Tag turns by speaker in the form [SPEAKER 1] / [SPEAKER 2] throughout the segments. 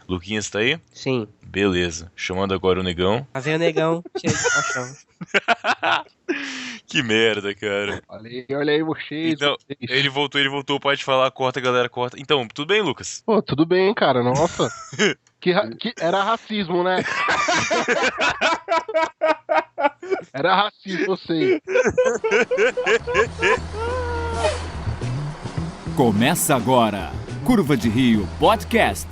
[SPEAKER 1] Luquinhas tá aí?
[SPEAKER 2] Sim.
[SPEAKER 1] Beleza. Chamando agora o negão.
[SPEAKER 2] Lá vem o negão, cheio de paixão.
[SPEAKER 1] Que merda, cara.
[SPEAKER 3] Olha aí vocês.
[SPEAKER 1] Então, ele voltou, pode falar, corta, galera, corta. Então, tudo bem, Lucas?
[SPEAKER 3] Pô, tudo bem, cara, nossa. Que era racismo, né? Era racismo, eu sei.
[SPEAKER 4] Começa agora, Curva de Rio Podcast.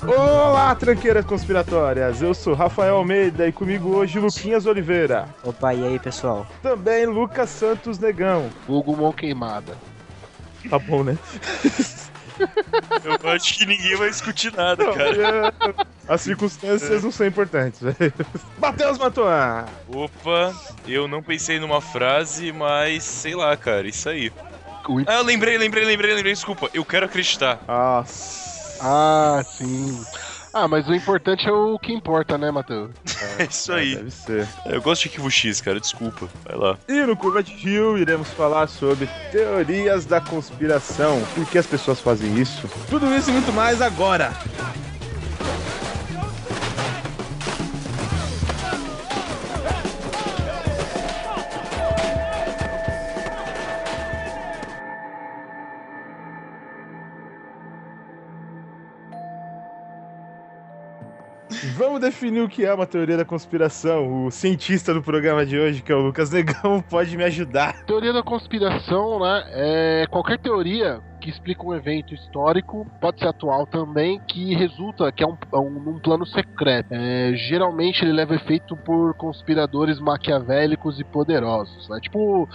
[SPEAKER 5] Olá, tranqueiras conspiratórias, eu sou Rafael Almeida e comigo hoje Luquinhas Oliveira.
[SPEAKER 2] Opa, e aí, pessoal?
[SPEAKER 5] Também Lucas Santos Negão.
[SPEAKER 3] Vulgo mão queimada.
[SPEAKER 5] Tá bom, né?
[SPEAKER 1] Eu acho que ninguém vai discutir nada, cara.
[SPEAKER 5] As circunstâncias não são importantes, velho. Matheus Matoan.
[SPEAKER 1] Opa, eu não pensei numa frase, mas sei lá, cara, isso aí. Ah, lembrei, desculpa, eu quero acreditar.
[SPEAKER 5] Nossa.
[SPEAKER 3] Ah, sim. Ah, mas o importante é o que importa, né, Matheus?
[SPEAKER 1] É isso aí.
[SPEAKER 5] Deve ser.
[SPEAKER 1] Eu gosto de Arquivo X, cara, desculpa. Vai lá.
[SPEAKER 5] E no Curva de Rio iremos falar sobre teorias da conspiração. Por que as pessoas fazem isso? Tudo isso e muito mais agora. Vamos definir o que é uma teoria da conspiração. O cientista do programa de hoje, que é o Lucas Negão, pode me ajudar.
[SPEAKER 3] Teoria da conspiração, né, é qualquer teoria que explica um evento histórico, pode ser atual também, que resulta que é um plano secreto. Geralmente ele leva efeito por conspiradores maquiavélicos e poderosos, né? Tipo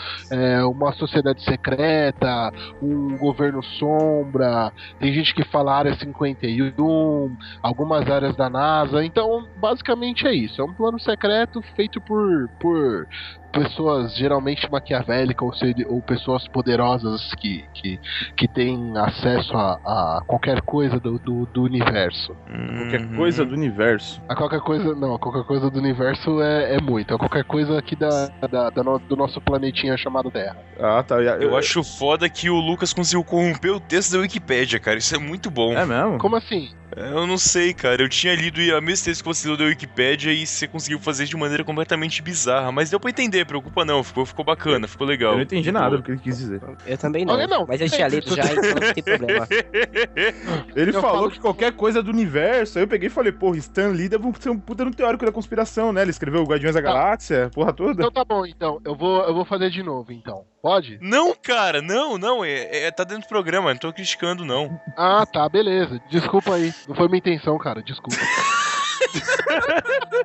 [SPEAKER 3] uma sociedade secreta, um governo sombra, tem gente que fala área 51, algumas áreas da NASA. Então, basicamente é isso. É um plano secreto feito por pessoas geralmente maquiavélicas ou pessoas poderosas que têm acesso a qualquer coisa do universo.
[SPEAKER 5] Qualquer coisa do universo.
[SPEAKER 3] A qualquer coisa do universo é muito. A qualquer coisa aqui do nosso planetinha chamado Terra.
[SPEAKER 5] Ah, tá.
[SPEAKER 1] Eu acho foda que o Lucas conseguiu corromper o texto da Wikipédia, cara. Isso é muito bom.
[SPEAKER 5] É mesmo?
[SPEAKER 3] Como assim?
[SPEAKER 1] Eu não sei, cara. Eu tinha lido a mesma texto que você leu da Wikipédia e você conseguiu fazer de maneira completamente bizarra. Mas deu pra entender, preocupa não. Ficou bacana, ficou legal.
[SPEAKER 5] Eu não entendi nada do que ele quis dizer.
[SPEAKER 2] Eu também não.
[SPEAKER 3] Olha, não.
[SPEAKER 2] Mas eu tinha lido já, então não tem problema.
[SPEAKER 5] Ele falou que qualquer coisa do universo. Aí eu peguei e falei, porra, Stan Lee deve ser um puta no teórico da conspiração, né? Ele escreveu o Guardiões da Galáxia, porra toda.
[SPEAKER 3] Então tá bom, então. Eu vou fazer de novo, então. Pode?
[SPEAKER 1] Não, cara, não. Tá dentro do programa, não tô criticando, não.
[SPEAKER 3] Ah, tá, beleza. Desculpa aí. Não foi minha intenção, cara. Desculpa.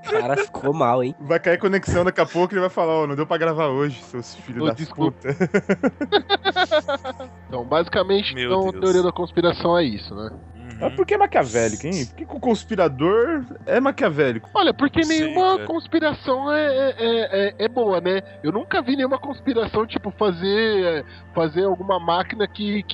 [SPEAKER 2] Cara, ficou mal, hein?
[SPEAKER 5] Vai cair conexão daqui a pouco e ele vai falar, ó, não deu pra gravar hoje, seus filhos da
[SPEAKER 3] desculpa.
[SPEAKER 5] puta.
[SPEAKER 3] Então, basicamente,
[SPEAKER 1] Meu
[SPEAKER 3] a
[SPEAKER 1] Deus.
[SPEAKER 3] teoria da conspiração é isso, né?
[SPEAKER 5] Mas por que maquiavélico, hein? Por que o conspirador é maquiavélico?
[SPEAKER 3] Olha, porque
[SPEAKER 1] Sei,
[SPEAKER 3] nenhuma
[SPEAKER 1] cara.
[SPEAKER 3] conspiração é boa, né? Eu nunca vi nenhuma conspiração, tipo, fazer alguma máquina que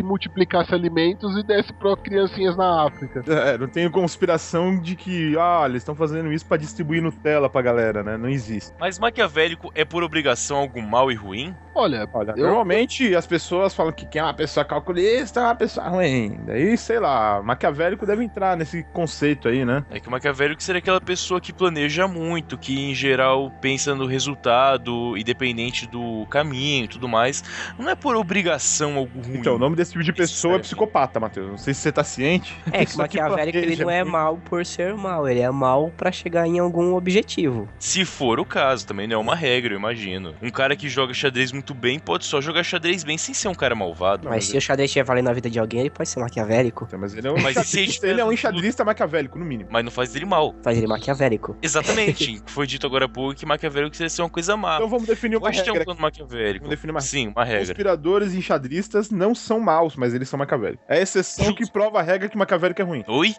[SPEAKER 3] multiplicasse alimentos e desse para criancinhas na África.
[SPEAKER 5] Não tem conspiração de que, eles estão fazendo isso pra distribuir Nutella pra galera, né? Não existe.
[SPEAKER 1] Mas maquiavélico é por obrigação algo mal e ruim?
[SPEAKER 3] Olha,
[SPEAKER 5] Normalmente as pessoas falam que quem é uma pessoa calculista é uma pessoa ruim. Daí, sei lá, maquiavélico deve entrar nesse conceito aí, né?
[SPEAKER 1] É que o maquiavélico seria aquela pessoa que planeja muito, que em geral pensa no resultado, independente do caminho e tudo mais. Não é por obrigação algo ruim.
[SPEAKER 5] Então, o nome desse tipo de pessoa é
[SPEAKER 1] Isso,
[SPEAKER 5] psicopata, Matheus. Não sei se você tá ciente.
[SPEAKER 2] É que o maquiavélico ele não é mal por ser mal, ele é mal pra chegar em algum objetivo.
[SPEAKER 1] Se for o caso, também não é uma regra, eu imagino. Um cara que joga xadrez muito bem pode só jogar xadrez bem sem ser um cara malvado.
[SPEAKER 2] Mas se o xadrez estiver valendo a vida de alguém, ele pode ser maquiavélico.
[SPEAKER 5] Mas ele é um
[SPEAKER 1] Mas e se a gente
[SPEAKER 5] enxadrista, ele é um enxadrista maquiavélico, no mínimo.
[SPEAKER 1] Mas não faz dele mal.
[SPEAKER 2] Faz ele maquiavélico.
[SPEAKER 1] Exatamente. Foi dito agora há pouco que maquiavélico seria ser uma coisa má.
[SPEAKER 5] Então vamos definir uma
[SPEAKER 1] Hoje tem um
[SPEAKER 5] regra.
[SPEAKER 1] plano maquiavélico.
[SPEAKER 5] Vamos definir uma
[SPEAKER 1] Sim, uma regra.
[SPEAKER 5] Conspiradores e enxadristas não são maus, mas eles são maquiavélicos. É a exceção que prova a regra que maquiavélico é ruim.
[SPEAKER 1] Oi?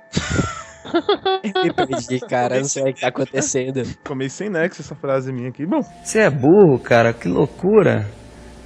[SPEAKER 2] Me perdi, cara, não sei o que tá acontecendo.
[SPEAKER 5] Ficou meio sem nexo essa frase minha aqui. Bom,
[SPEAKER 6] Você é burro, cara, que loucura.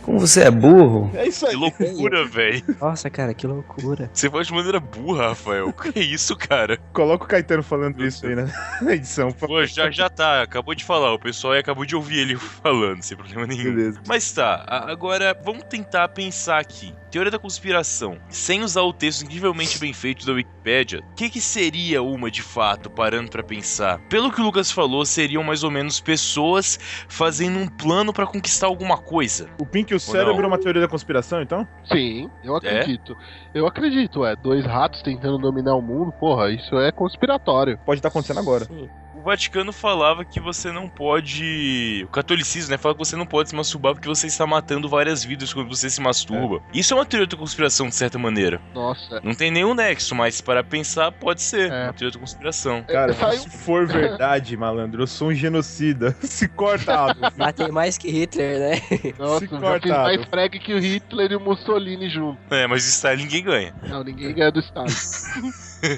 [SPEAKER 2] Como você é burro.
[SPEAKER 5] É isso aí.
[SPEAKER 1] Que loucura, velho.
[SPEAKER 2] Nossa, cara, que loucura.
[SPEAKER 1] Você faz de maneira burra, Rafael. Que isso, cara?
[SPEAKER 5] Coloca o Caetano falando isso aí, né? Na edição.
[SPEAKER 1] Pô, já tá. Acabou de falar. O pessoal aí acabou de ouvir ele falando, sem problema nenhum.
[SPEAKER 5] Beleza.
[SPEAKER 1] Mas tá, agora vamos tentar pensar aqui. Teoria da conspiração. Sem usar o texto incrivelmente bem feito da Wikipédia, o que seria uma de fato, parando pra pensar? Pelo que o Lucas falou, seriam mais ou menos pessoas fazendo um plano pra conquistar alguma coisa.
[SPEAKER 5] O Pink e o cérebro é uma teoria da conspiração, então?
[SPEAKER 3] Sim, eu acredito. Eu acredito, 2 ratos tentando dominar o mundo, porra, isso é conspiratório.
[SPEAKER 5] Pode estar acontecendo agora.
[SPEAKER 2] Sim.
[SPEAKER 1] O Vaticano falava que você não pode... O catolicismo, né? Fala que você não pode se masturbar porque você está matando várias vidas quando você se masturba. Isso é uma teoria da conspiração, de certa maneira.
[SPEAKER 3] Nossa.
[SPEAKER 1] Não tem nenhum nexo, mas para pensar, pode ser
[SPEAKER 3] É.
[SPEAKER 1] uma teoria da conspiração.
[SPEAKER 5] Cara,
[SPEAKER 3] Saiu-
[SPEAKER 5] se for verdade, malandro, eu sou um genocida. Se corta, Adolf.
[SPEAKER 2] Matei mais que Hitler, né?
[SPEAKER 3] Nossa,
[SPEAKER 5] Se
[SPEAKER 3] eu já
[SPEAKER 5] corta,
[SPEAKER 3] fiz mais
[SPEAKER 5] Adolf.
[SPEAKER 3] frag que o Hitler e o Mussolini junto.
[SPEAKER 1] É, mas Stalin ninguém ganha.
[SPEAKER 3] Não, ninguém ganha do Estado.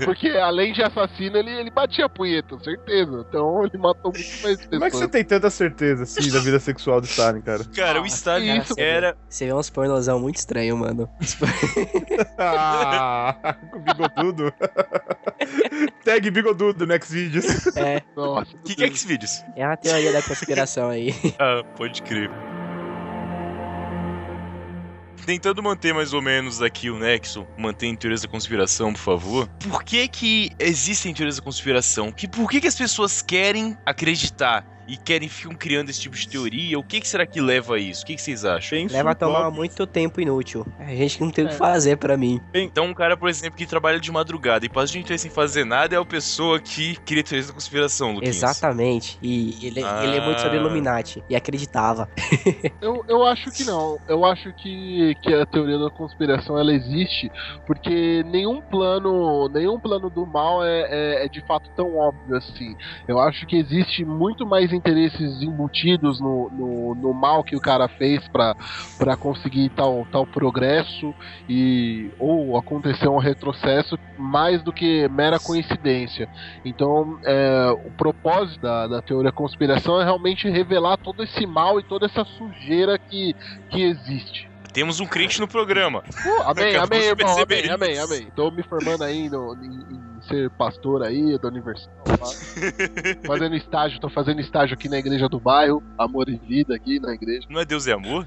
[SPEAKER 3] Porque além de assassino, ele batia punheta, certeza. Então ele matou muito mais pessoas.
[SPEAKER 5] Como é que você tem tanta certeza, assim, da vida sexual do Stalin, cara?
[SPEAKER 1] Cara, o Stalin
[SPEAKER 3] isso,
[SPEAKER 1] era...
[SPEAKER 2] Você vê uns pornozão muito estranho, mano.
[SPEAKER 5] Ah, com bigodudo. Tag bigodudo no Xvideos.
[SPEAKER 2] É,
[SPEAKER 3] Nossa,
[SPEAKER 1] O que é esse vídeos?
[SPEAKER 2] é uma teoria da conspiração aí.
[SPEAKER 1] Ah, pode crer. Tentando manter mais ou menos aqui o nexo, mantém teorias da conspiração, por favor. Por que existem teorias da conspiração? Por que as pessoas querem acreditar e ficam criando esse tipo de teoria? O que será que leva a isso? O que vocês acham?
[SPEAKER 5] Penso
[SPEAKER 2] Leva a tomar
[SPEAKER 5] logo.
[SPEAKER 2] muito tempo inútil. A gente não tem o que fazer pra mim.
[SPEAKER 1] Então um cara, por exemplo, que trabalha de madrugada e passa o dia inteiro sem fazer nada é a pessoa que cria teorias da conspiração, Luquinhas.
[SPEAKER 2] Exatamente. E ele é muito sobre Illuminati. E acreditava.
[SPEAKER 3] eu acho que não. Eu acho que a teoria da conspiração ela existe porque nenhum plano do mal é de fato tão óbvio assim. Eu acho que existe muito mais interesses embutidos no mal que o cara fez pra conseguir tal progresso ou acontecer um retrocesso mais do que mera coincidência. Então o propósito da teoria da conspiração é realmente revelar todo esse mal e toda essa sujeira que existe.
[SPEAKER 1] Temos um crente no programa.
[SPEAKER 3] Amém,
[SPEAKER 1] Acabou de
[SPEAKER 3] irmão,
[SPEAKER 1] perceber
[SPEAKER 3] amém. Tô me formando aí em ser pastor aí da universidade. Tô fazendo estágio aqui na igreja do bairro, Amor e Vida aqui na igreja.
[SPEAKER 1] Não é Deus e Amor?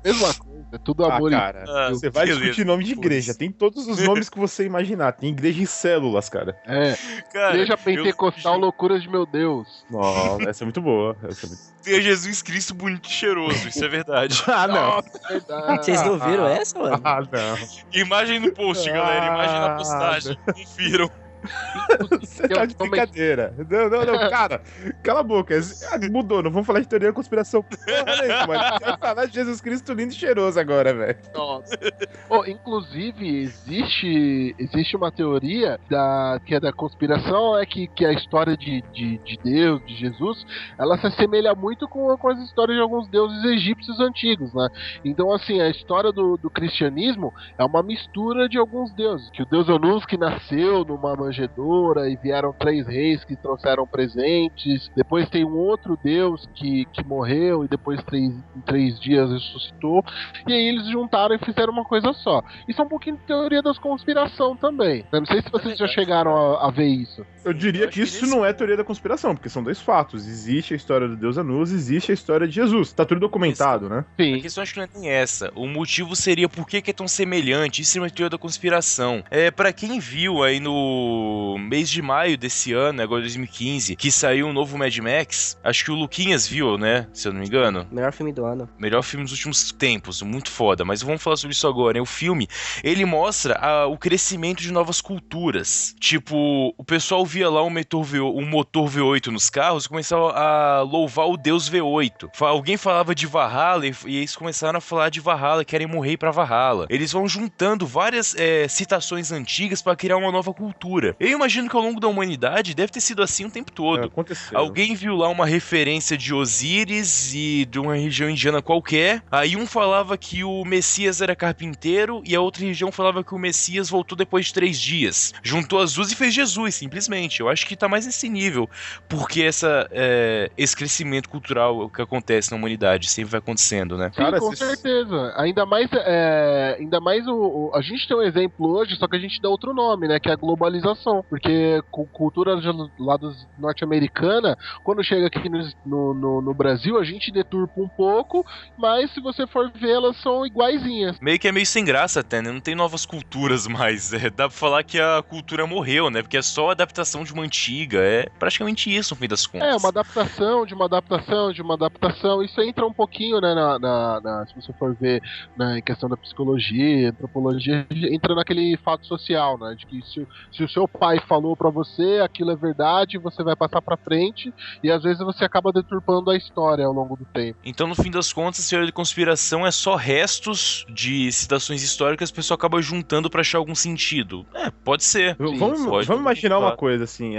[SPEAKER 3] Mesma coisa, é tudo amor e
[SPEAKER 5] cara,
[SPEAKER 1] Ah,
[SPEAKER 5] você vai
[SPEAKER 1] beleza.
[SPEAKER 5] discutir nome de igreja. Tem todos os nomes que você imaginar. Tem igreja em células, cara.
[SPEAKER 1] Cara,
[SPEAKER 3] Igreja pentecostal,
[SPEAKER 1] eu-
[SPEAKER 3] loucuras de meu Deus.
[SPEAKER 5] Nossa, essa é muito boa.
[SPEAKER 1] Tem Jesus Cristo bonito e cheiroso, isso é verdade.
[SPEAKER 5] Ah, não.
[SPEAKER 3] Nossa, é verdade.
[SPEAKER 2] Vocês não viram essa, mano?
[SPEAKER 5] Ah, não.
[SPEAKER 1] Imagem no post, galera. Imagem na postagem. Confiram.
[SPEAKER 5] Você tá de brincadeira. Não, cara. Cala a boca. Mudou, não vamos falar de teoria da conspiração porra nenhuma. A gente vai falar de Jesus Cristo lindo e cheiroso agora, velho.
[SPEAKER 3] Nossa. Inclusive, existe uma teoria que é da conspiração, que a história de Deus, de Jesus, ela se assemelha muito com as histórias de alguns deuses egípcios antigos, né? Então, assim, a história do cristianismo é uma mistura de alguns deuses. Que o deus Anubis que nasceu numa manjedoura e vieram 3 reis que trouxeram presentes. Depois tem um outro deus que morreu e depois em 3 dias ressuscitou. E aí eles juntaram e fizeram uma coisa só. Isso é um pouquinho de teoria da conspiração também. Eu não sei se vocês já chegaram a ver isso.
[SPEAKER 5] Eu diria que isso não é teoria da conspiração, porque são 2 fatos. Existe a história do deus Anubis, existe a história de Jesus. Tá tudo documentado, né?
[SPEAKER 1] A
[SPEAKER 3] Sim.
[SPEAKER 1] questão acho que não é nem essa. O motivo seria por que é tão semelhante. Isso é uma teoria da conspiração. Pra quem viu aí no mês de maio desse ano, agora 2015, que saiu um novo Mad Max, acho que o Luquinhas viu, né? Se eu não me engano.
[SPEAKER 2] Melhor filme do ano.
[SPEAKER 1] Melhor filme dos últimos tempos, muito foda. Mas vamos falar sobre isso agora, né? O filme, ele mostra o crescimento de novas culturas. Tipo, o pessoal via lá um motor V8 nos carros e começava a louvar o deus V8. Alguém falava de Valhalla e eles começaram a falar de Valhalla, querem morrer pra Valhalla. Eles vão juntando várias citações antigas pra criar uma nova cultura. cultura. Eu imagino que ao longo da humanidade deve ter sido assim o tempo todo.
[SPEAKER 5] Aconteceu.
[SPEAKER 1] Alguém viu lá uma referência de Osíris e de uma região indiana qualquer, aí um falava que o Messias era carpinteiro e a outra região falava que o Messias voltou depois de 3 dias. Juntou as duas e fez Jesus, simplesmente. Eu acho que tá mais nesse nível, porque esse crescimento cultural que acontece na humanidade sempre vai acontecendo, né?
[SPEAKER 3] Sim, cara, com certeza. Ainda mais a gente tem um exemplo hoje, só que a gente dá outro nome, né? Que é a globalização. Porque cultura lá dos norte-americana, quando chega aqui no Brasil, a gente deturpa um pouco, mas se você for ver, elas são iguaizinhas.
[SPEAKER 1] Meio que é meio sem graça até, né? Não tem novas culturas mais. Dá pra falar que a cultura morreu, né? Porque é só adaptação de uma antiga. É praticamente isso, no fim das contas.
[SPEAKER 3] Uma adaptação de uma adaptação de uma adaptação. Isso entra um pouquinho, né? Se você for ver em questão da psicologia, antropologia, entra naquele fato social, né? De que se o seu pai falou pra você, aquilo é verdade, você vai passar pra frente e às vezes você acaba deturpando a história ao longo do tempo.
[SPEAKER 1] Então, no fim das contas, a teoria de conspiração é só restos de citações históricas que a pessoa acaba juntando pra achar algum sentido. Pode ser.
[SPEAKER 5] Sim, vamos imaginar uma coisa, assim,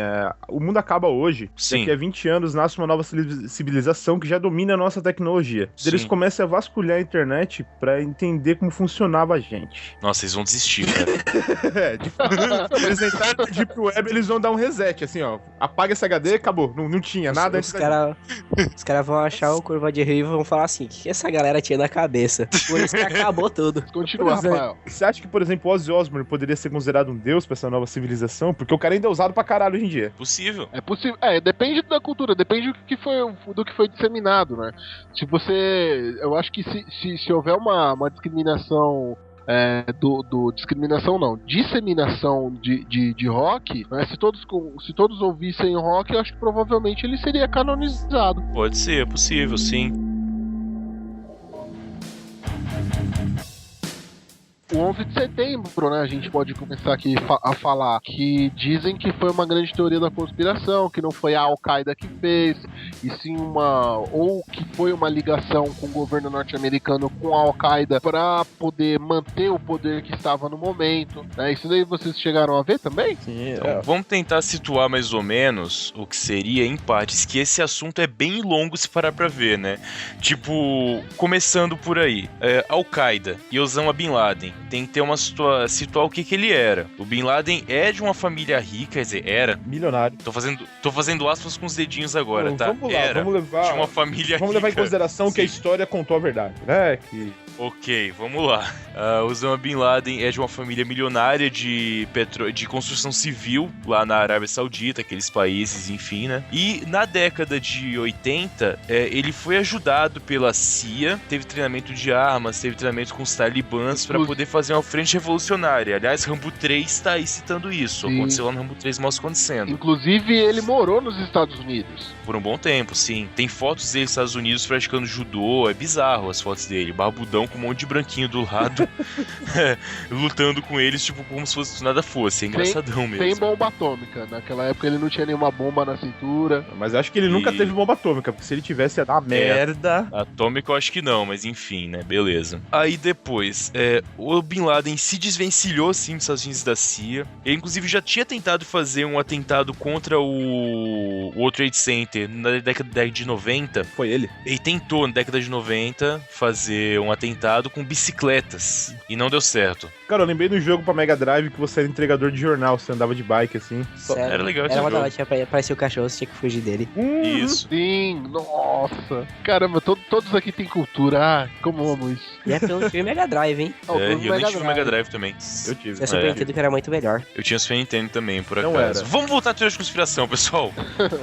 [SPEAKER 5] o mundo acaba hoje, daqui a 20 anos nasce uma nova civilização que já domina a nossa tecnologia. Eles começam a vasculhar a internet pra entender como funcionava a gente.
[SPEAKER 1] Nossa, eles vão desistir, cara.
[SPEAKER 5] Eles entraram no Deep Web, eles vão dar um reset, assim, ó. Apaga esse HD, acabou. Não tinha nada.
[SPEAKER 2] Os caras vão achar o Curva de Rio e vão falar assim, o que essa galera tinha na cabeça? Por isso que acabou tudo.
[SPEAKER 3] Continua, Rafael.
[SPEAKER 5] Você acha que, por exemplo, Ozzy Osbourne poderia ser considerado um deus pra essa nova civilização? Porque o cara ainda é usado pra caralho hoje em dia.
[SPEAKER 1] Possível.
[SPEAKER 3] É possível. Depende da cultura, depende do que foi disseminado, né? Se você... Eu acho que se houver uma discriminação... disseminação de rock, né? Se todos ouvissem rock, eu acho que provavelmente ele seria canonizado.
[SPEAKER 1] Pode ser, é possível, sim.
[SPEAKER 3] O 11 de setembro, né, a gente pode começar aqui a falar que dizem que foi uma grande teoria da conspiração, que não foi a Al-Qaeda que fez, e sim ou que foi uma ligação com o governo norte-americano com a Al-Qaeda para poder manter o poder que estava no momento, né? Isso daí vocês chegaram a ver também?
[SPEAKER 1] Sim, então, vamos tentar situar mais ou menos o que seria em partes, que esse assunto é bem longo se parar pra ver, né? Tipo, começando por aí, Al-Qaeda e Osama Bin Laden. Tem que ter situar o que ele era. O Bin Laden é de uma família rica, quer dizer, era.
[SPEAKER 5] Milionário.
[SPEAKER 1] Tô fazendo aspas com os dedinhos agora, tá?
[SPEAKER 5] Vamos lá,
[SPEAKER 1] era
[SPEAKER 5] vamos levar,
[SPEAKER 1] de uma família
[SPEAKER 5] vamos levar em consideração que a história contou a verdade, né?
[SPEAKER 1] Ok, vamos lá. Osama Bin Laden é de uma família milionária de construção civil lá na Arábia Saudita, aqueles países, enfim, né? E na década de 80, ele foi ajudado pela CIA, teve treinamento de armas, teve treinamento com os talibãs para poder fazer uma frente revolucionária. Aliás, Rambo 3 tá aí citando isso. Sim. Aconteceu lá no Rambo 3, mostra acontecendo.
[SPEAKER 3] Inclusive, ele morou nos Estados Unidos.
[SPEAKER 1] Por um bom tempo, sim. Tem fotos dele nos Estados Unidos praticando judô, é bizarro as fotos dele. Barbudão com um monte de branquinho do lado, lutando com eles, tipo, como se fosse nada fosse. É engraçadão mesmo.
[SPEAKER 3] Sem bomba atômica. Naquela época ele não tinha nenhuma bomba na cintura.
[SPEAKER 5] Mas eu acho que ele nunca teve bomba atômica, porque se ele tivesse ia dar merda.
[SPEAKER 1] Atômica eu acho que não, mas enfim, né? Beleza. Aí depois, o Bin Laden se desvencilhou, sim, dos Estados Unidos da CIA. Ele, inclusive, já tinha tentado fazer um atentado contra o World Trade Center na década de 90.
[SPEAKER 5] Foi ele?
[SPEAKER 1] Ele tentou, na década de 90, fazer um atentado com bicicletas. E não deu certo.
[SPEAKER 5] Cara, eu lembrei do jogo pra Mega Drive que você era entregador de jornal, você andava de bike, assim.
[SPEAKER 2] Sério?
[SPEAKER 1] Era legal esse
[SPEAKER 2] jogo.
[SPEAKER 1] Era uma
[SPEAKER 2] hora, aparecer o cachorro, você tinha que fugir dele.
[SPEAKER 1] Isso.
[SPEAKER 3] Sim, nossa. Caramba, todos aqui tem cultura. Ah, como eu amo isso.
[SPEAKER 2] E é pelo time Mega Drive, hein?
[SPEAKER 1] Eu nem tive o Mega Drive também.
[SPEAKER 5] Eu tive.
[SPEAKER 2] Eu Super Nintendo que era muito melhor.
[SPEAKER 1] Eu tinha o Super Nintendo também, por
[SPEAKER 5] não
[SPEAKER 1] acaso.
[SPEAKER 5] Era.
[SPEAKER 1] Vamos voltar a teoria de conspiração, pessoal.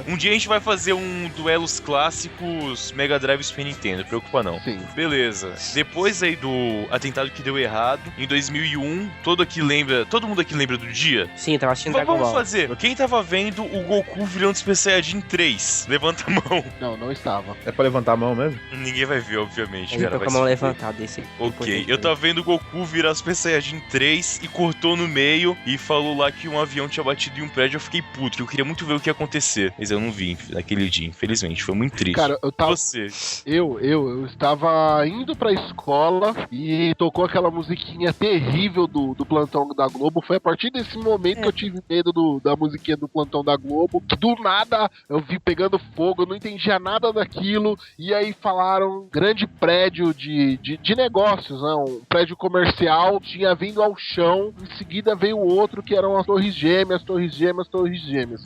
[SPEAKER 1] Um dia a gente vai fazer um duelos clássicos Mega Drive e Super Nintendo, não preocupa não.
[SPEAKER 3] Sim.
[SPEAKER 1] Beleza. Depois aí do atentado que deu errado, em 2001, todo mundo aqui lembra do dia?
[SPEAKER 2] Sim, tava assistindo Dragon Ball.
[SPEAKER 1] Vamos fazer. Quem tava vendo o Goku virando Super Saiyajin 3? Levanta a mão.
[SPEAKER 3] Não estava.
[SPEAKER 5] É pra levantar a mão mesmo?
[SPEAKER 1] Ninguém vai ver, obviamente.
[SPEAKER 2] Ele
[SPEAKER 1] cara,
[SPEAKER 2] com a mão levantada, esse.
[SPEAKER 1] Ok, eu tava vendo o Goku virar Super Saiyajin 3 e cortou no meio e falou lá que um avião tinha batido em um prédio. Eu fiquei puto, que eu queria muito ver o que ia acontecer. Mas eu não vi naquele dia, infelizmente. Foi muito triste.
[SPEAKER 3] Cara, eu tava...
[SPEAKER 1] Você?
[SPEAKER 3] Eu estava indo pra escola escola e tocou aquela musiquinha terrível do Plantão da Globo. Foi a partir desse momento que eu tive medo da musiquinha do Plantão da Globo. Que do nada eu vi pegando fogo, eu não entendia nada daquilo. E aí falaram grande prédio de negócios, né? Um prédio comercial tinha vindo ao chão. Em seguida veio outro que eram as Torres Gêmeas.